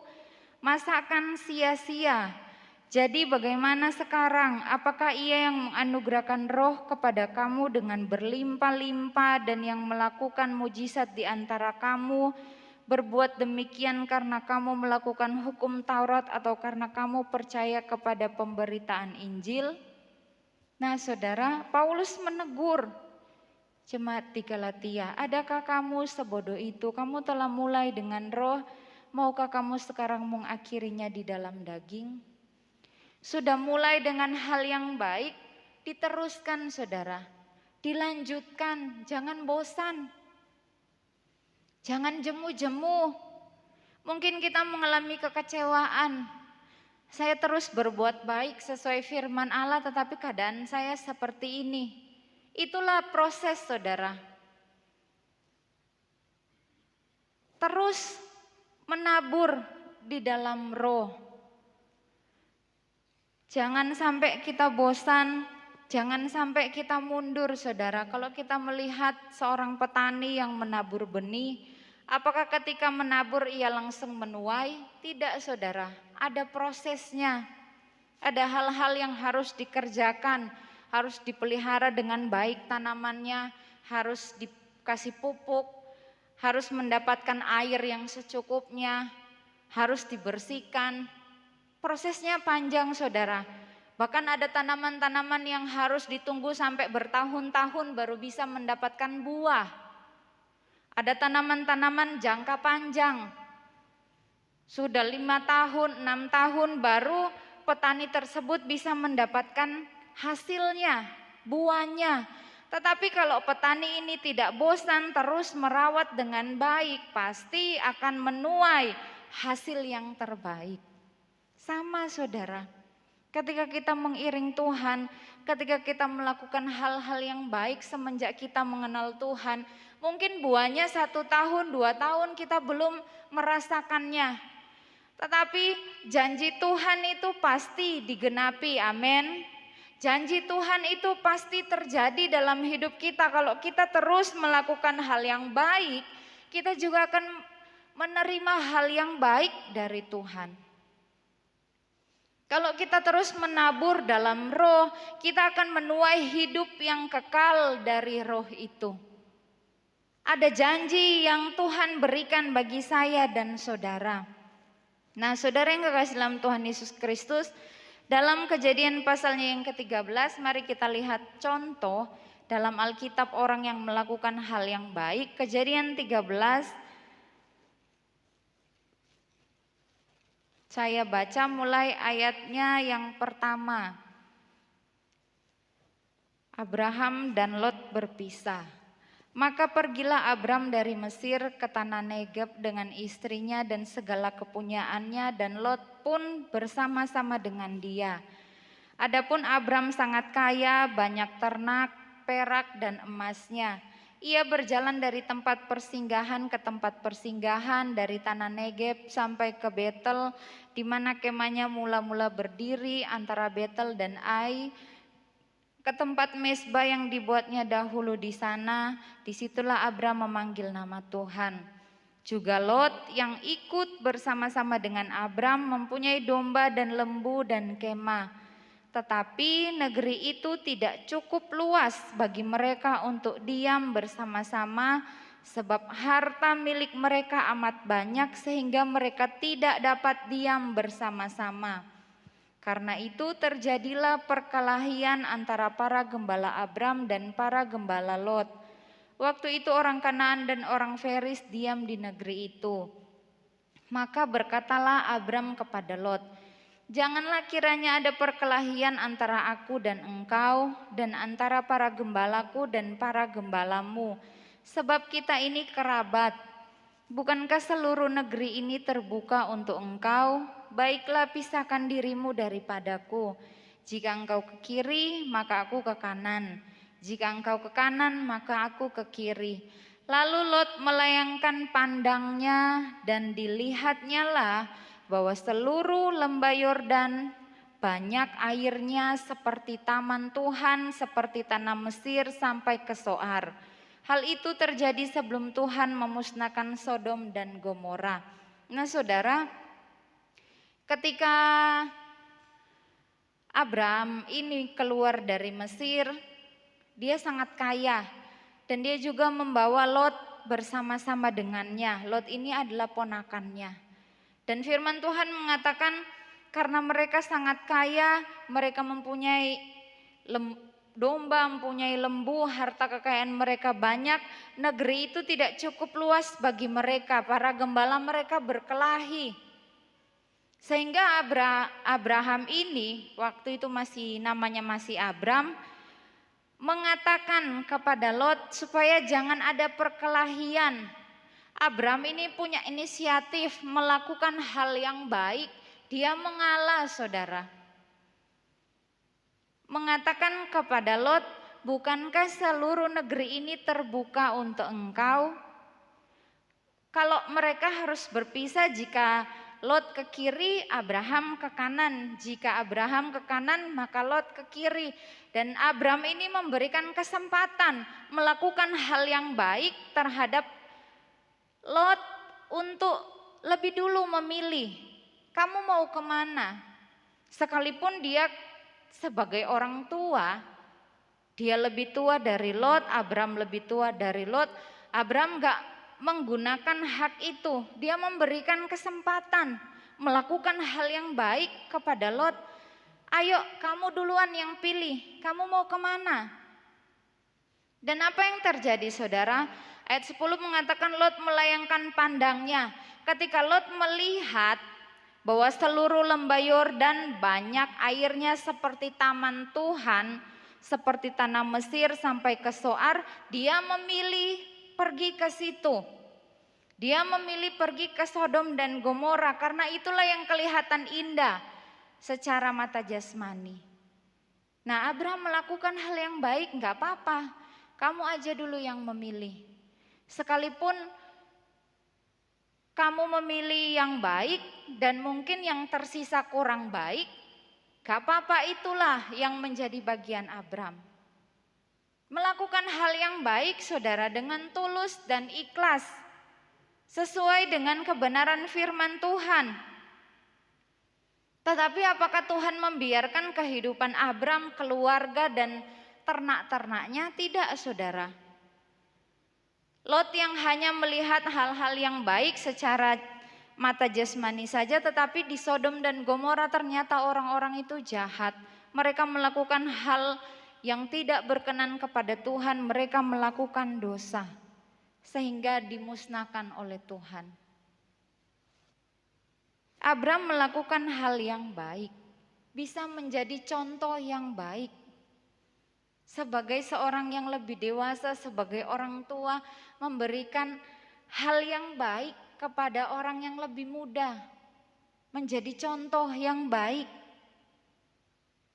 Masa akan sia-sia? Jadi bagaimana sekarang? Apakah ia yang menganugerahkan roh kepada kamu dengan berlimpah-limpah dan yang melakukan mujizat di antara kamu? Berbuat demikian karena kamu melakukan hukum Taurat atau karena kamu percaya kepada pemberitaan Injil? Nah saudara, Paulus menegur jemaat di Galatia, adakah kamu sebodoh itu? Kamu telah mulai dengan roh, maukah kamu sekarang mengakhirinya di dalam daging? Sudah mulai dengan hal yang baik, diteruskan saudara, dilanjutkan, jangan bosan. Jangan jemu-jemu. Mungkin kita mengalami kekecewaan. Saya terus berbuat baik sesuai firman Allah, tetapi keadaan saya seperti ini. Itulah proses saudara. Terus menabur di dalam roh. Jangan sampai kita bosan. Jangan sampai kita mundur saudara. Kalau kita melihat seorang petani yang menabur benih, apakah ketika menabur ia langsung menuai? Tidak saudara, ada prosesnya. Ada hal-hal yang harus dikerjakan, harus dipelihara dengan baik tanamannya, harus dikasih pupuk, harus mendapatkan air yang secukupnya, harus dibersihkan. Prosesnya panjang saudara. Bahkan ada tanaman-tanaman yang harus ditunggu sampai bertahun-tahun baru bisa mendapatkan buah. Ada tanaman-tanaman jangka panjang. Sudah 5 tahun, 6 tahun baru petani tersebut bisa mendapatkan hasilnya, buahnya. Tetapi kalau petani ini tidak bosan terus merawat dengan baik, pasti akan menuai hasil yang terbaik. Sama saudara. Ketika kita mengiring Tuhan, ketika kita melakukan hal-hal yang baik semenjak kita mengenal Tuhan, mungkin buahnya 1 tahun, 2 tahun kita belum merasakannya. Tetapi janji Tuhan itu pasti digenapi, amin. Janji Tuhan itu pasti terjadi dalam hidup kita. Kalau kita terus melakukan hal yang baik, kita juga akan menerima hal yang baik dari Tuhan. Kalau kita terus menabur dalam roh, kita akan menuai hidup yang kekal dari roh itu. Ada janji yang Tuhan berikan bagi saya dan saudara. Nah saudara yang kekasih dalam Tuhan Yesus Kristus, Dalam Kejadian pasalnya yang ke-13, mari kita lihat contoh dalam Alkitab orang yang melakukan hal yang baik. Kejadian 13, saya baca mulai ayatnya yang pertama. Abraham dan Lot berpisah. Maka pergilah Abram dari Mesir ke tanah Negeb dengan istrinya dan segala kepunyaannya, dan Lot pun bersama-sama dengan dia. Adapun Abram sangat kaya, banyak ternak, perak dan emasnya. Ia berjalan dari tempat persinggahan ke tempat persinggahan, dari tanah Negeb sampai ke Betel, di mana kemahnya mula-mula berdiri antara Betel dan Ai, ke tempat mezbah yang dibuatnya dahulu di sana. Disitulah Abram memanggil nama Tuhan. Juga Lot yang ikut bersama-sama dengan Abram mempunyai domba dan lembu dan kemah. Tetapi negeri itu tidak cukup luas bagi mereka untuk diam bersama-sama, sebab harta milik mereka amat banyak sehingga mereka tidak dapat diam bersama-sama. Karena itu terjadilah perkelahian antara para gembala Abram dan para gembala Lot. Waktu itu orang Kanaan dan orang Feris diam di negeri itu. Maka berkatalah Abram kepada Lot, janganlah kiranya ada perkelahian antara aku dan engkau, dan antara para gembalaku dan para gembalamu, sebab kita ini kerabat. Bukankah seluruh negeri ini terbuka untuk engkau? Baiklah pisahkan dirimu daripadaku. Jika engkau ke kiri, maka aku ke kanan. Jika engkau ke kanan, maka aku ke kiri. Lalu Lot melayangkan pandangnya, dan dilihatnya lah bahwa seluruh lembah Yordan banyak airnya seperti taman Tuhan, seperti tanah Mesir sampai ke Soar. Hal itu terjadi sebelum Tuhan memusnahkan Sodom dan Gomora. Nah saudara, ketika Abram ini keluar dari Mesir, dia sangat kaya dan dia juga membawa Lot bersama-sama dengannya. Lot ini adalah ponakannya. Dan firman Tuhan mengatakan karena mereka sangat kaya, mereka mempunyai domba, mempunyai lembu, harta kekayaan mereka banyak, negeri itu tidak cukup luas bagi mereka, para gembala mereka berkelahi. Sehingga Abraham ini, waktu itu namanya masih Abram, mengatakan kepada Lot supaya jangan ada perkelahian. Abram ini punya inisiatif melakukan hal yang baik, dia mengalah saudara. Mengatakan kepada Lot, bukankah seluruh negeri ini terbuka untuk engkau? Kalau mereka harus berpisah, jika Lot ke kiri, Abraham ke kanan. Jika Abraham ke kanan, maka Lot ke kiri. Dan Abram ini memberikan kesempatan melakukan hal yang baik terhadap Lot untuk lebih dulu memilih, kamu mau kemana? Sekalipun dia sebagai orang tua, dia lebih tua dari Lot, Abram lebih tua dari Lot. Abram gak menggunakan hak itu, dia memberikan kesempatan melakukan hal yang baik kepada Lot. Ayo kamu duluan yang pilih, kamu mau kemana? Dan apa yang terjadi saudara? Ayat 10 mengatakan Lot melayangkan pandangnya. Ketika Lot melihat bahwa seluruh lembah Yordan banyak airnya seperti taman Tuhan, seperti tanah Mesir sampai ke Soar, dia memilih pergi ke situ. Dia memilih pergi ke Sodom dan Gomora karena itulah yang kelihatan indah secara mata jasmani. Nah, Abraham melakukan hal yang baik, enggak apa-apa. Kamu aja dulu yang memilih. Sekalipun kamu memilih yang baik dan mungkin yang tersisa kurang baik, enggak apa-apa, itulah yang menjadi bagian Abraham. Melakukan hal yang baik saudara dengan tulus dan ikhlas, sesuai dengan kebenaran firman Tuhan. Tetapi apakah Tuhan membiarkan kehidupan Abram, keluarga dan ternak-ternaknya? Tidak saudara. Lot yang hanya melihat hal-hal yang baik secara mata jasmani saja, tetapi di Sodom dan Gomora ternyata orang-orang itu jahat. Mereka melakukan hal yang tidak berkenan kepada Tuhan, mereka melakukan dosa sehingga dimusnahkan oleh Tuhan. Abram melakukan hal yang baik, bisa menjadi contoh yang baik. Sebagai seorang yang lebih dewasa, sebagai orang tua, memberikan hal yang baik kepada orang yang lebih muda. Menjadi contoh yang baik.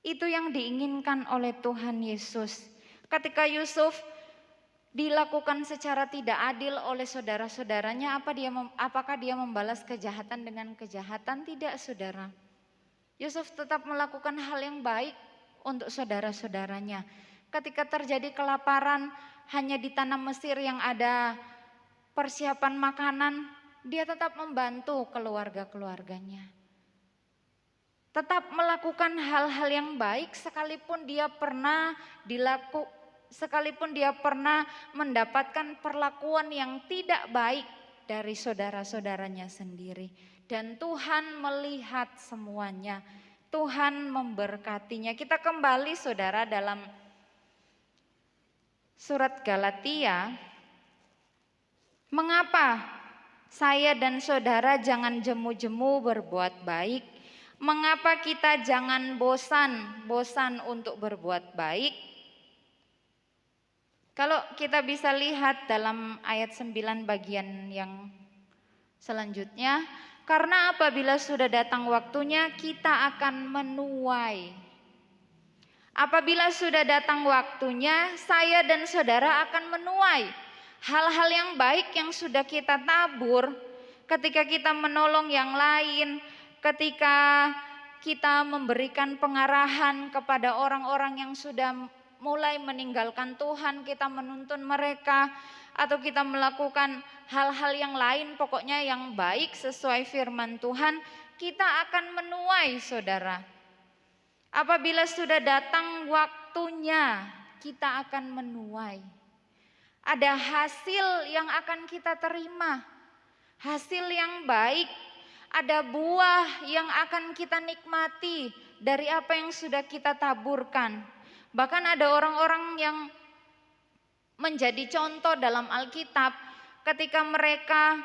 Itu yang diinginkan oleh Tuhan Yesus. Ketika Yusuf dilakukan secara tidak adil oleh saudara-saudaranya, apakah dia membalas kejahatan dengan kejahatan? Tidak, saudara. Yusuf tetap melakukan hal yang baik untuk saudara-saudaranya. Ketika terjadi kelaparan, hanya di tanah Mesir yang ada persiapan makanan, dia tetap membantu keluarga-keluarganya. Tetap melakukan hal-hal yang baik sekalipun dia pernah mendapatkan perlakuan yang tidak baik dari saudara-saudaranya sendiri. Dan Tuhan melihat semuanya. Tuhan memberkatinya. Kita kembali saudara dalam surat Galatia. Mengapa saya dan saudara jangan jemu-jemu berbuat baik? Mengapa kita jangan bosan untuk berbuat baik? Kalau kita bisa lihat dalam ayat 9 bagian yang selanjutnya, karena apabila sudah datang waktunya kita akan menuai. Apabila sudah datang waktunya, saya dan saudara akan menuai hal-hal yang baik yang sudah kita tabur ketika kita menolong yang lain, ketika kita memberikan pengarahan kepada orang-orang yang sudah mulai meninggalkan Tuhan, kita menuntun mereka, atau kita melakukan hal-hal yang lain, pokoknya yang baik sesuai firman Tuhan, kita akan menuai, saudara. Apabila sudah datang waktunya, kita akan menuai. Ada hasil yang akan kita terima, hasil yang baik. Ada buah yang akan kita nikmati dari apa yang sudah kita taburkan. Bahkan ada orang-orang yang menjadi contoh dalam Alkitab ketika mereka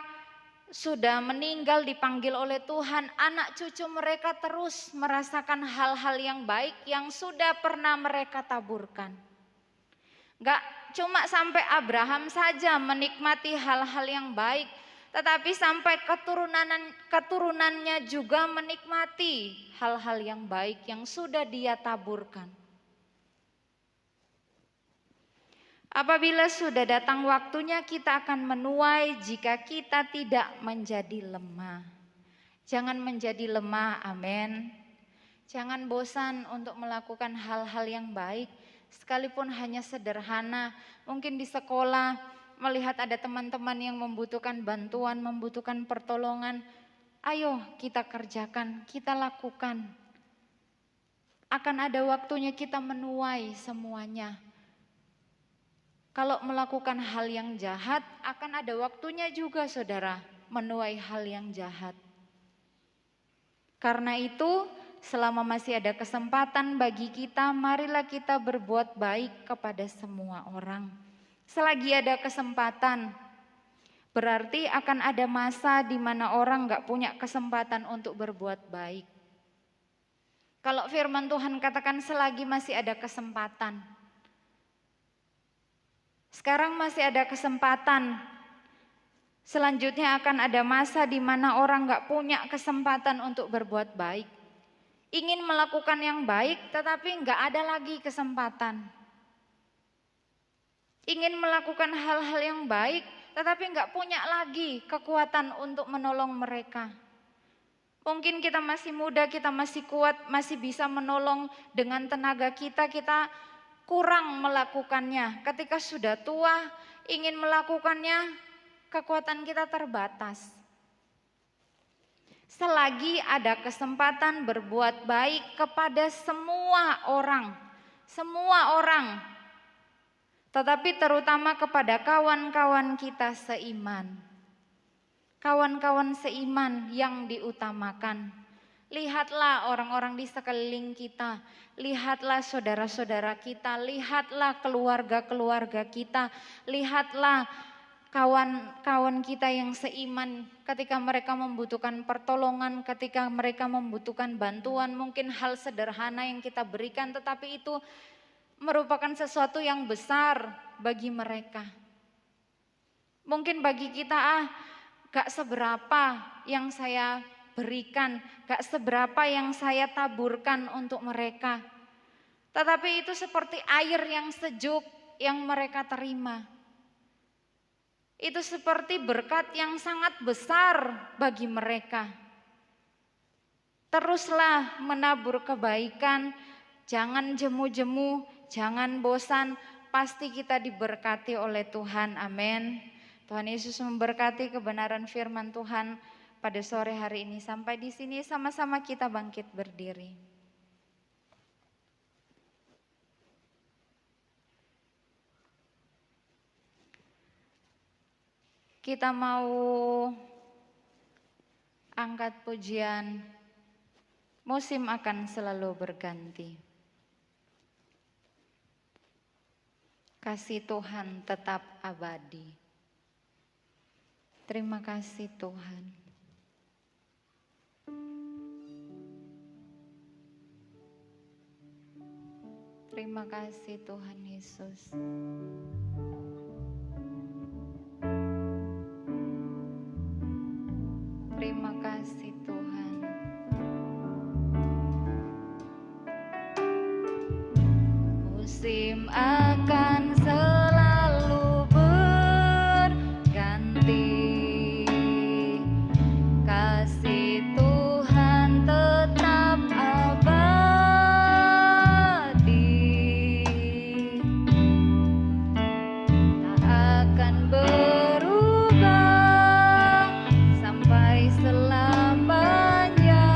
sudah meninggal dipanggil oleh Tuhan, anak cucu mereka terus merasakan hal-hal yang baik yang sudah pernah mereka taburkan. Gak cuma sampai Abraham saja menikmati hal-hal yang baik, tetapi sampai keturunannya juga menikmati hal-hal yang baik yang sudah dia taburkan. Apabila sudah datang waktunya kita akan menuai jika kita tidak menjadi lemah. Jangan menjadi lemah, amin. Jangan bosan untuk melakukan hal-hal yang baik, sekalipun hanya sederhana. Mungkin di sekolah melihat ada teman-teman yang membutuhkan bantuan, membutuhkan pertolongan, ayo kita kerjakan, kita lakukan. Akan ada waktunya kita menuai semuanya. Kalau melakukan hal yang jahat, akan ada waktunya juga saudara menuai hal yang jahat. Karena itu, selama masih ada kesempatan bagi kita, marilah kita berbuat baik kepada semua orang. Selagi ada kesempatan, berarti akan ada masa di mana orang gak punya kesempatan untuk berbuat baik. Kalau firman Tuhan katakan selagi masih ada kesempatan, sekarang masih ada kesempatan, selanjutnya akan ada masa di mana orang gak punya kesempatan untuk berbuat baik. Ingin melakukan yang baik tetapi gak ada lagi kesempatan. Ingin melakukan hal-hal yang baik, tetapi nggak punya lagi kekuatan untuk menolong mereka. Mungkin kita masih muda, kita masih kuat, masih bisa menolong dengan tenaga kita, kita kurang melakukannya. Ketika sudah tua, ingin melakukannya, kekuatan kita terbatas. Selagi ada kesempatan berbuat baik kepada semua orang, tetapi terutama kepada kawan-kawan kita seiman. kawan-kawan seiman yang diutamakan. Lihatlah orang-orang di sekeliling kita, lihatlah saudara-saudara kita, lihatlah keluarga-keluarga kita, lihatlah kawan-kawan kita yang seiman ketika mereka membutuhkan pertolongan, ketika mereka membutuhkan bantuan, mungkin hal sederhana yang kita berikan tetapi itu merupakan sesuatu yang besar bagi mereka. Mungkin bagi kita gak seberapa yang saya berikan, gak seberapa yang saya taburkan untuk mereka. Tetapi itu seperti air yang sejuk yang mereka terima. Itu seperti berkat yang sangat besar bagi mereka. Teruslah menabur kebaikan, jangan jemu-jemu, jangan bosan, pasti kita diberkati oleh Tuhan, amin. Tuhan Yesus memberkati kebenaran firman Tuhan pada sore hari ini. Sampai di sini sama-sama kita bangkit berdiri. Kita mau angkat pujian, musim akan selalu berganti. Kasih Tuhan tetap abadi. Terima kasih Tuhan. Terima kasih Tuhan Yesus. Terima kasih Tuhan. Musim akan selalu berganti. Kasih Tuhan tetap abadi. Tak akan berubah sampai selamanya.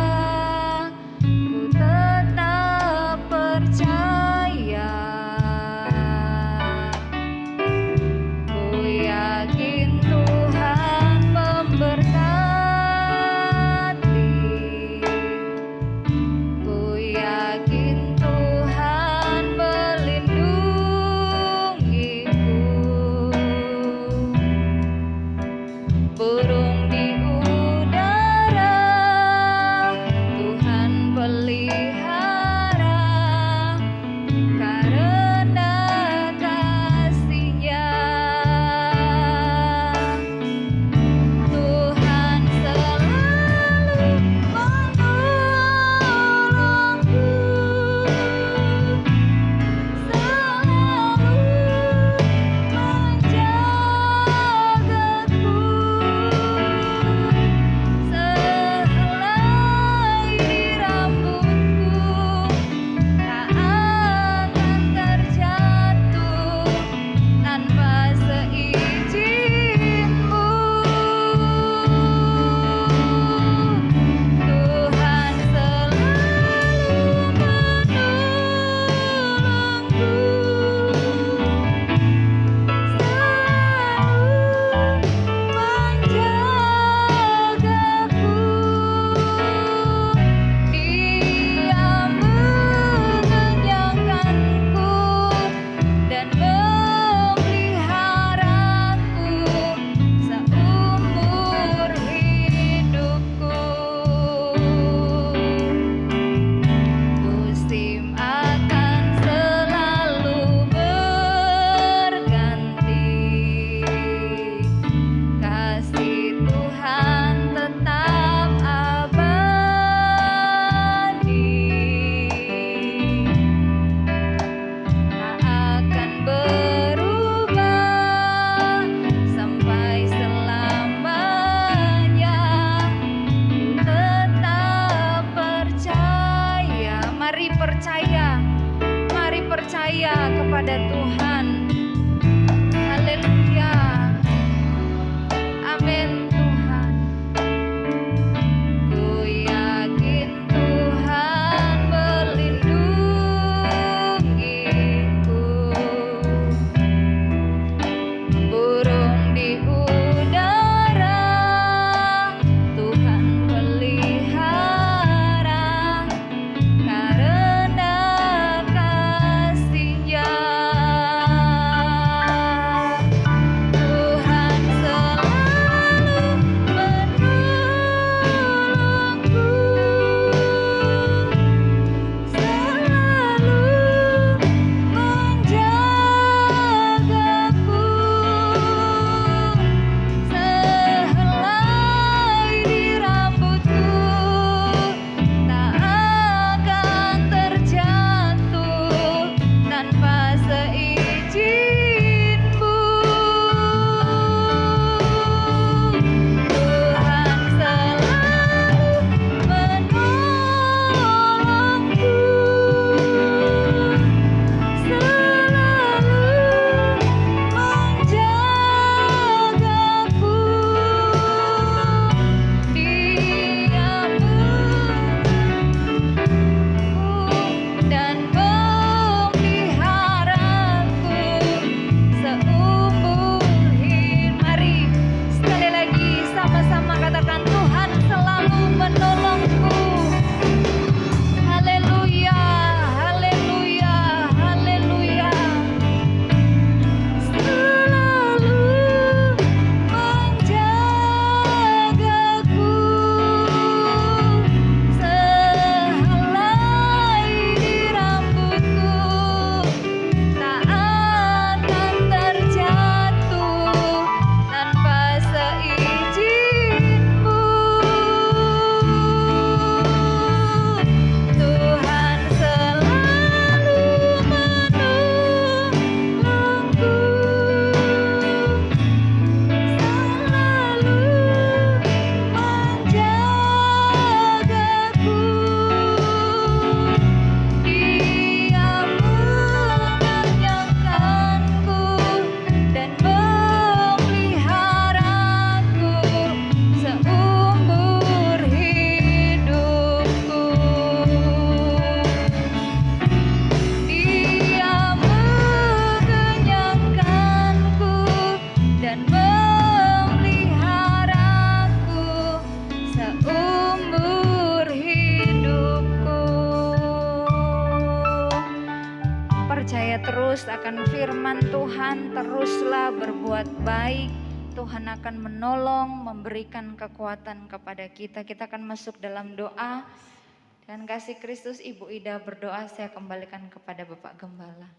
Ku tetap percaya. Ku yakin Tuhan memberkati. Ku yakin Tuhan melindungiku. mendengarkan firman Tuhan, teruslah berbuat baik. Tuhan akan menolong, memberikan kekuatan kepada kita. Kita akan masuk dalam doa. Dan kasih Kristus, Ibu Ida berdoa, saya kembalikan kepada Bapak Gembala.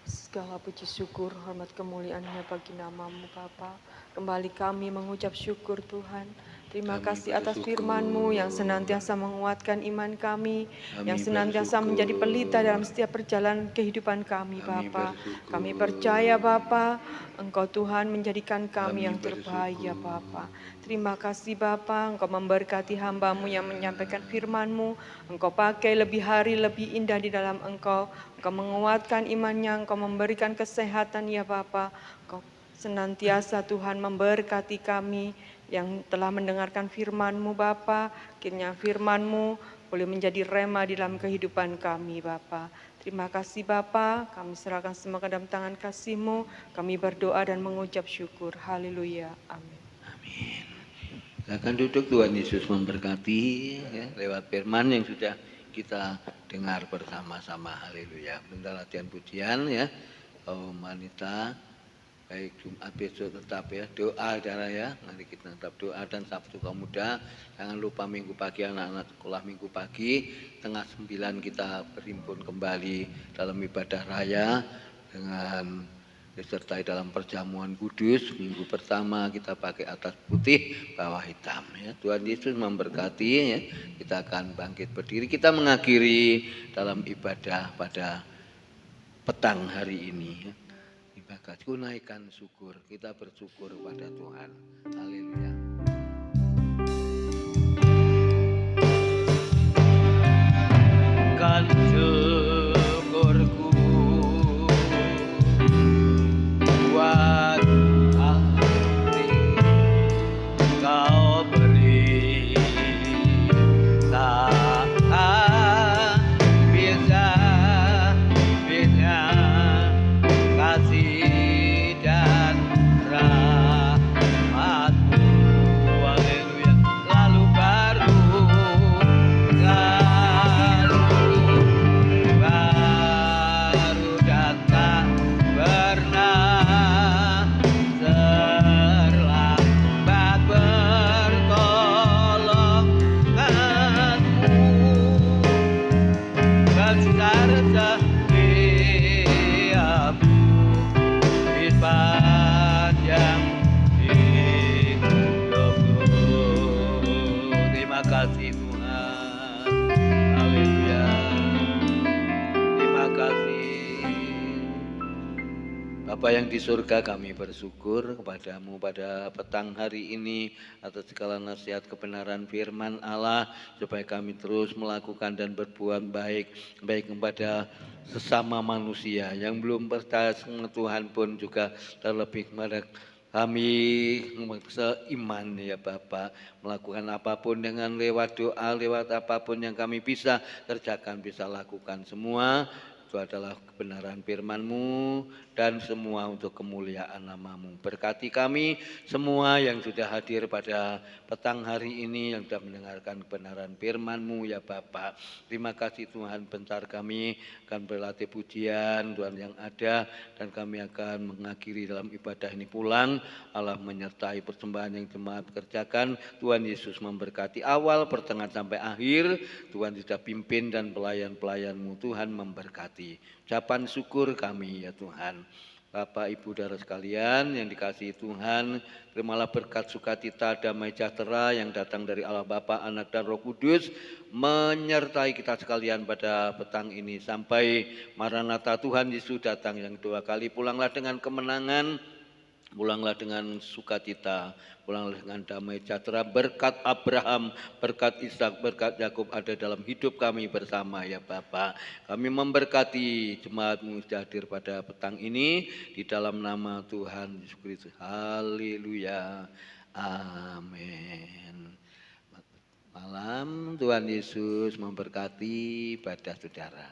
Segala puji syukur, hormat kemuliaan hanya bagi nama-Mu Bapa. Kembali kami mengucap syukur Tuhan. Terima kasih atas firman-Mu yang senantiasa menguatkan iman kami, yang senantiasa menjadi pelita dalam setiap perjalanan kehidupan kami Bapa. Kami percaya Bapa, Engkau Tuhan menjadikan kami yang terbaik ya Bapa. Terima kasih Bapa, Engkau memberkati hamba-Mu yang menyampaikan firman-Mu. Engkau pakai lebih hari lebih indah di dalam Engkau. Engkau menguatkan imannya, Engkau memberikan kesehatan ya Bapa. Engkau senantiasa Tuhan memberkati kami yang telah mendengarkan firman-Mu Bapa. Kiranya firman-Mu boleh menjadi rema di dalam kehidupan kami Bapa. Terima kasih Bapa, kami serahkan semua ke dalam tangan kasih-Mu. Kami berdoa dan mengucap syukur. Haleluya. Amin. Amin. Silakan duduk, Tuhan Yesus memberkati ya, lewat firman yang sudah kita dengar bersama-sama. Haleluya. Bentar latihan pujian ya. Kaum wanita, baik Jumat besok tetap ya doa darah ya. Nanti kita tetap doa, dan Sabtu kaum muda. Jangan lupa minggu pagi anak-anak sekolah minggu pagi. Setengah 9 kita berhimpun kembali dalam ibadah raya dengan disertai dalam perjamuan kudus. Minggu pertama kita pakai atas putih, bawah hitam ya. Tuhan Yesus memberkati ya. Kita akan bangkit berdiri. Kita mengakhiri dalam ibadah pada petang hari ini ya. Ibadah kunaikan syukur. Kita bersyukur kepada Tuhan. Haleluya. Kan syukurku buat hati Kau beri, tak bisa kasih dan rahmat-Mu. Haleluya. Lalu baru dan tak pernah terlambat pertolongan-Mu. Besar setiap-Mu di sepanjang hidupku. Terima kasih Tuhan. Haleluya. Terima kasih. Bapa yang di surga, kami bersyukur kepada-Mu pada petang hari ini atas segala nasihat kebenaran firman Allah, supaya kami terus melakukan dan berbuat baik kepada sesama manusia yang belum percaya sama Tuhan pun juga terlebih kepada kami seiman ya Bapa, melakukan apapun dengan lewat doa, lewat apapun yang kami bisa kerjakan, bisa lakukan semua. Itu adalah kebenaran firman-Mu dan semua untuk kemuliaan nama-Mu. Berkati kami semua yang sudah hadir pada petang hari ini, yang sudah mendengarkan kebenaran firman-Mu ya Bapa. Terima kasih Tuhan, bentar kami akan berlatih pujian Tuhan yang ada, dan kami akan mengakhiri dalam ibadah ini pulang. Allah menyertai persembahan yang jemaat kerjakan. Tuhan Yesus memberkati awal, pertengahan sampai akhir. Tuhan sudah pimpin dan pelayan-pelayan-Mu Tuhan memberkati. Ucapan syukur kami ya Tuhan. Bapak Ibu Saudara sekalian yang dikasihi Tuhan, terimalah berkat sukacita damai sejahtera yang datang dari Allah Bapa, Anak dan Roh Kudus menyertai kita sekalian pada petang ini sampai Maranatha Tuhan Yesus datang yang kedua kali. Pulanglah dengan kemenangan, pulanglah dengan sukacita, pulanglah dengan damai sejahtera. Berkat Abraham, berkat Ishak, berkat Yakub ada dalam hidup kami bersama ya Bapa. Kami memberkati jemaat-Mu sudah hadir pada petang ini di dalam nama Tuhan Yesus Kristus. Haleluya. Amin. Malam Tuhan Yesus memberkati ibadah saudara.